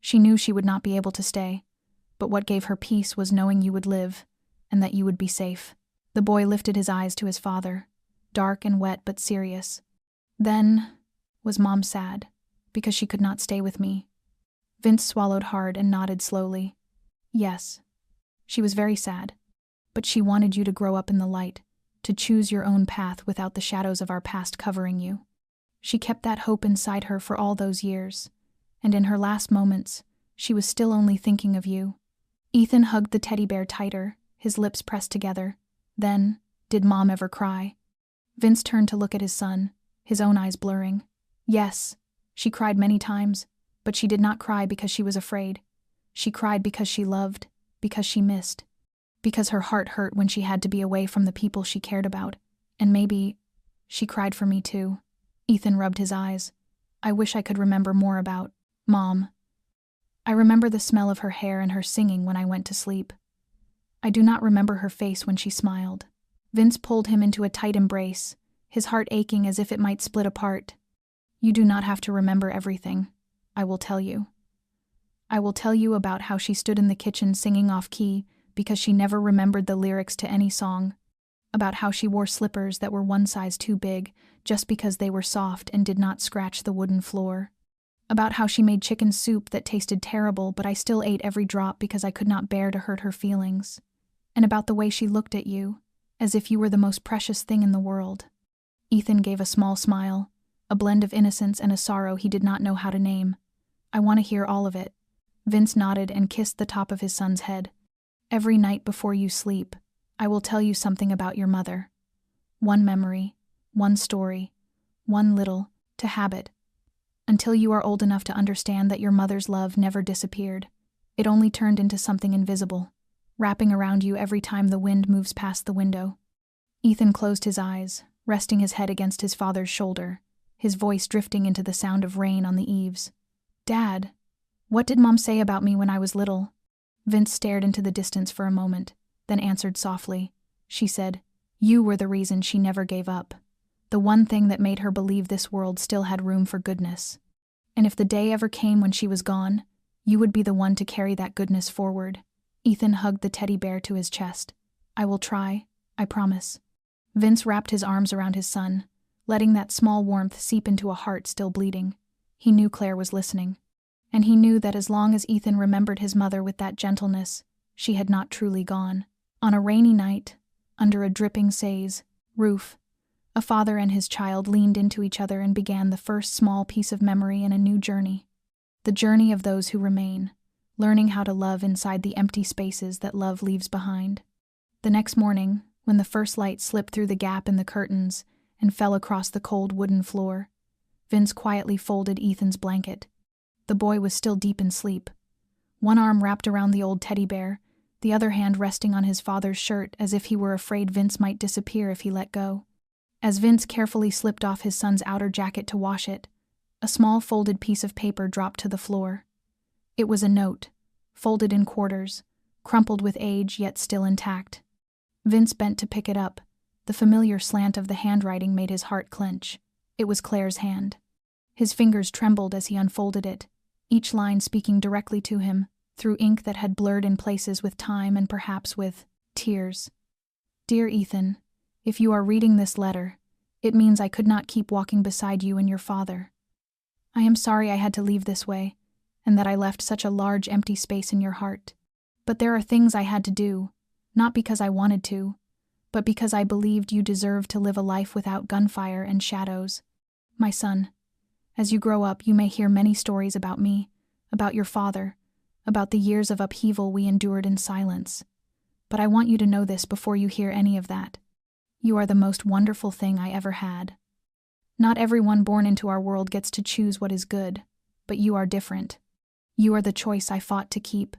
She knew she would not be able to stay, but what gave her peace was knowing you would live, and that you would be safe. The boy lifted his eyes to his father, dark and wet but serious. Then, was Mom sad, because she could not stay with me? Vince swallowed hard and nodded slowly. Yes. She was very sad, but she wanted you to grow up in the light, to choose your own path without the shadows of our past covering you. She kept that hope inside her for all those years, and in her last moments, she was still only thinking of you. Ethan hugged the teddy bear tighter, his lips pressed together. Then, did Mom ever cry? Vince turned to look at his son, his own eyes blurring. Yes, she cried many times, but she did not cry because she was afraid. She cried because she loved, because she missed, because her heart hurt when she had to be away from the people she cared about. And maybe she cried for me too. Ethan rubbed his eyes. I wish I could remember more about Mom. I remember the smell of her hair and her singing when I went to sleep. I do not remember her face when she smiled. Vince pulled him into a tight embrace, his heart aching as if it might split apart. You do not have to remember everything. I will tell you. I will tell you about how she stood in the kitchen singing off-key because she never remembered the lyrics to any song, about how she wore slippers that were one size too big just because they were soft and did not scratch the wooden floor, about how she made chicken soup that tasted terrible but I still ate every drop because I could not bear to hurt her feelings, and about the way she looked at you, as if you were the most precious thing in the world. Ethan gave a small smile, a blend of innocence and a sorrow he did not know how to name. I want to hear all of it. Vince nodded and kissed the top of his son's head. Every night before you sleep, I will tell you something about your mother. One memory, one story, one little, to habit. Until you are old enough to understand that your mother's love never disappeared. It only turned into something invisible, wrapping around you every time the wind moves past the window. Ethan closed his eyes, resting his head against his father's shoulder, his voice drifting into the sound of rain on the eaves. Dad, what did Mom say about me when I was little? Vince stared into the distance for a moment, then answered softly. She said, you were the reason she never gave up. The one thing that made her believe this world still had room for goodness. And if the day ever came when she was gone, you would be the one to carry that goodness forward. Ethan hugged the teddy bear to his chest. I will try, I promise. Vince wrapped his arms around his son, letting that small warmth seep into a heart still bleeding. He knew Claire was listening. And he knew that as long as Ethan remembered his mother with that gentleness, she had not truly gone. On a rainy night, under a dripping seize roof, a father and his child leaned into each other and began the first small piece of memory in a new journey. The journey of those who remain, learning how to love inside the empty spaces that love leaves behind. The next morning, when the first light slipped through the gap in the curtains and fell across the cold wooden floor, Vince quietly folded Ethan's blanket. The boy was still deep in sleep, one arm wrapped around the old teddy bear, the other hand resting on his father's shirt as if he were afraid Vince might disappear if he let go. As Vince carefully slipped off his son's outer jacket to wash it, a small folded piece of paper dropped to the floor. It was a note, folded in quarters, crumpled with age yet still intact. Vince bent to pick it up. The familiar slant of the handwriting made his heart clench. It was Claire's hand. His fingers trembled as he unfolded it, each line speaking directly to him, through ink that had blurred in places with time and perhaps with tears. Dear Ethan, if you are reading this letter, it means I could not keep walking beside you and your father. I am sorry I had to leave this way, and that I left such a large empty space in your heart. But there are things I had to do, not because I wanted to, but because I believed you deserved to live a life without gunfire and shadows. My son, as you grow up, you may hear many stories about me, about your father, about the years of upheaval we endured in silence. But I want you to know this before you hear any of that. You are the most wonderful thing I ever had. Not everyone born into our world gets to choose what is good, but you are different. You are the choice I fought to keep,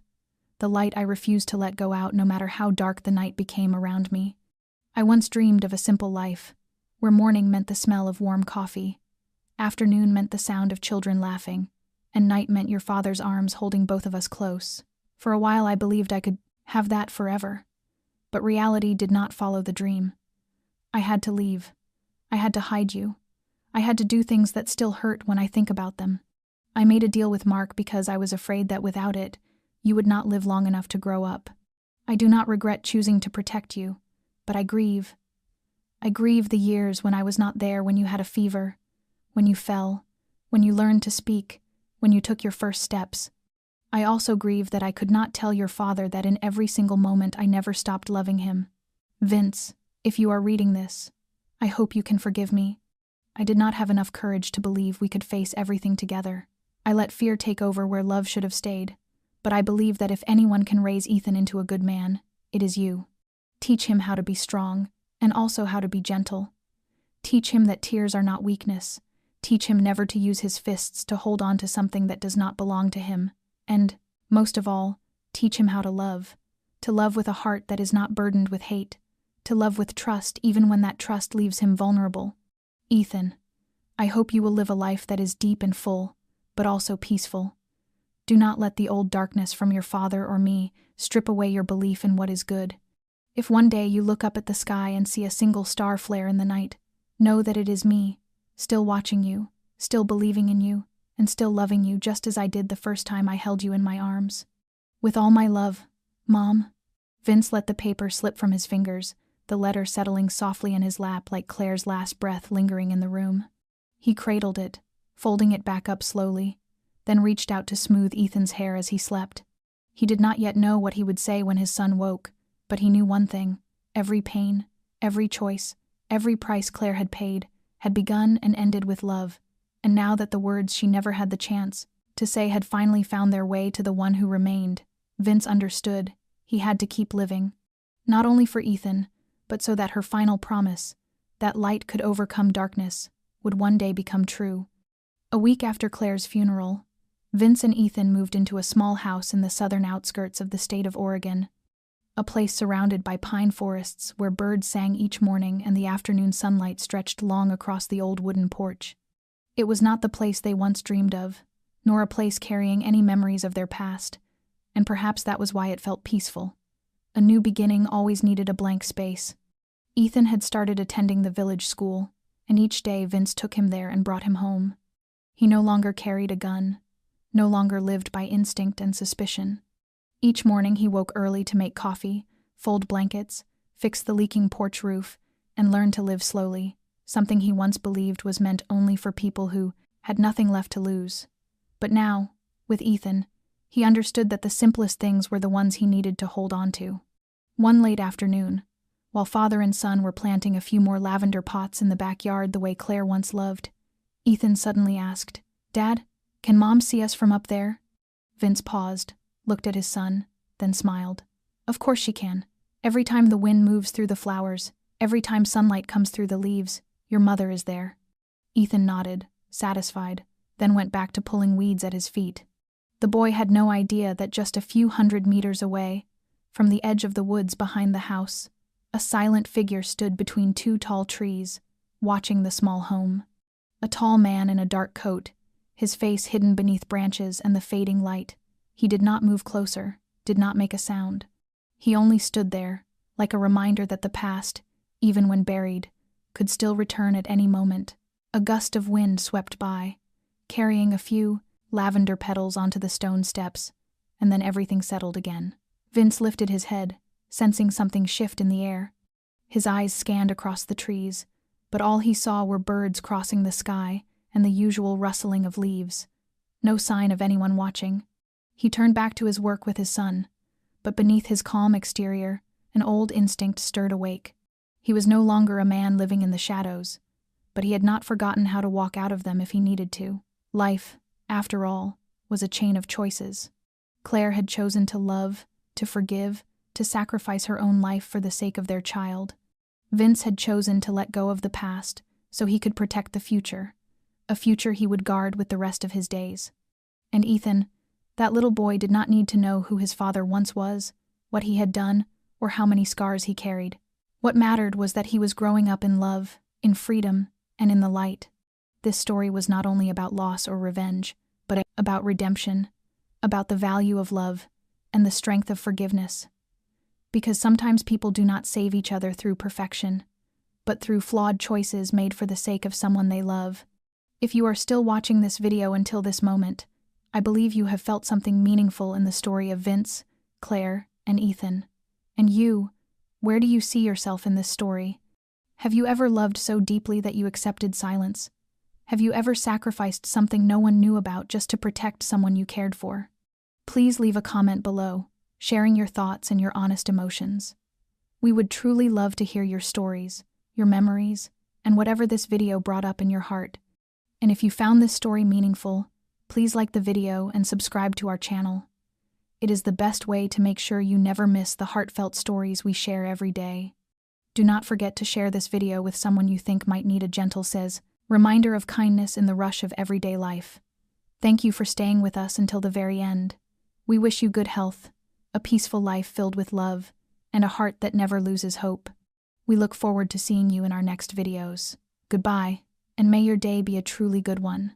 the light I refused to let go out no matter how dark the night became around me. I once dreamed of a simple life, where morning meant the smell of warm coffee, afternoon meant the sound of children laughing, and night meant your father's arms holding both of us close. For a while I believed I could have that forever. But reality did not follow the dream. I had to leave. I had to hide you. I had to do things that still hurt when I think about them. I made a deal with Mark because I was afraid that without it, you would not live long enough to grow up. I do not regret choosing to protect you, but I grieve. I grieve the years when I was not there, when you had a fever, when you fell, when you learned to speak, when you took your first steps. I also grieve that I could not tell your father that in every single moment I never stopped loving him. Vince, if you are reading this, I hope you can forgive me. I did not have enough courage to believe we could face everything together. I let fear take over where love should have stayed, but I believe that if anyone can raise Ethan into a good man, it is you. Teach him how to be strong, and also how to be gentle. Teach him that tears are not weakness. Teach him never to use his fists to hold on to something that does not belong to him. And, most of all, teach him how to love with a heart that is not burdened with hate, to love with trust even when that trust leaves him vulnerable. Ethan, I hope you will live a life that is deep and full, but also peaceful. Do not let the old darkness from your father or me strip away your belief in what is good. If one day you look up at the sky and see a single star flare in the night, know that it is me, still watching you, still believing in you, and still loving you just as I did the first time I held you in my arms. With all my love, Mom. Vince let the paper slip from his fingers, the letter settling softly in his lap like Claire's last breath lingering in the room. He cradled it, folding it back up slowly, then reached out to smooth Ethan's hair as he slept. He did not yet know what he would say when his son woke, but he knew one thing: every pain, every choice, every price Claire had paid, had begun and ended with love, and now that the words she never had the chance to say had finally found their way to the one who remained, Vince understood he had to keep living, not only for Ethan, but so that her final promise, that light could overcome darkness, would one day become true. A week after Claire's funeral, Vince and Ethan moved into a small house in the southern outskirts of the state of Oregon, a place surrounded by pine forests where birds sang each morning and the afternoon sunlight stretched long across the old wooden porch. It was not the place they once dreamed of, nor a place carrying any memories of their past, and perhaps that was why it felt peaceful. A new beginning always needed a blank space. Ethan had started attending the village school, and each day Vince took him there and brought him home. He no longer carried a gun, no longer lived by instinct and suspicion. Each morning he woke early to make coffee, fold blankets, fix the leaking porch roof, and learn to live slowly, something he once believed was meant only for people who had nothing left to lose. But now, with Ethan, he understood that the simplest things were the ones he needed to hold on to. One late afternoon, while father and son were planting a few more lavender pots in the backyard the way Claire once loved, Ethan suddenly asked, "Dad, can Mom see us from up there?" Vince paused, looked at his son, then smiled. "Of course she can. Every time the wind moves through the flowers, every time sunlight comes through the leaves, your mother is there." Ethan nodded, satisfied, then went back to pulling weeds at his feet. The boy had no idea that just a few 100 meters away, from the edge of the woods behind the house, a silent figure stood between two tall trees, watching the small home. A tall man in a dark coat, his face hidden beneath branches and the fading light. He did not move closer, did not make a sound. He only stood there, like a reminder that the past, even when buried, could still return at any moment. A gust of wind swept by, carrying a few lavender petals onto the stone steps, and then everything settled again. Vince lifted his head, sensing something shift in the air. His eyes scanned across the trees, but all he saw were birds crossing the sky and the usual rustling of leaves. No sign of anyone watching. He turned back to his work with his son, but beneath his calm exterior, an old instinct stirred awake. He was no longer a man living in the shadows, but he had not forgotten how to walk out of them if he needed to. Life, after all, was a chain of choices. Claire had chosen to love, to forgive, to sacrifice her own life for the sake of their child. Vince had chosen to let go of the past so he could protect the future, a future he would guard with the rest of his days. And Ethan, That little boy did not need to know who his father once was, what he had done, or how many scars he carried. What mattered was that he was growing up in love, in freedom, and in the light. This story was not only about loss or revenge, but about redemption, about the value of love, and the strength of forgiveness. Because sometimes people do not save each other through perfection, but through flawed choices made for the sake of someone they love. If you are still watching this video until this moment, I believe you have felt something meaningful in the story of Vince, Claire, and Ethan. And you, where do you see yourself in this story? Have you ever loved so deeply that you accepted silence? Have you ever sacrificed something no one knew about just to protect someone you cared for? Please leave a comment below, sharing your thoughts and your honest emotions. We would truly love to hear your stories, your memories, and whatever this video brought up in your heart. And if you found this story meaningful, please like the video and subscribe to our channel. It is the best way to make sure you never miss the heartfelt stories we share every day. Do not forget to share this video with someone you think might need a gentle reminder of kindness in the rush of everyday life. Thank you for staying with us until the very end. We wish you good health, a peaceful life filled with love, and a heart that never loses hope. We look forward to seeing you in our next videos. Goodbye, and may your day be a truly good one.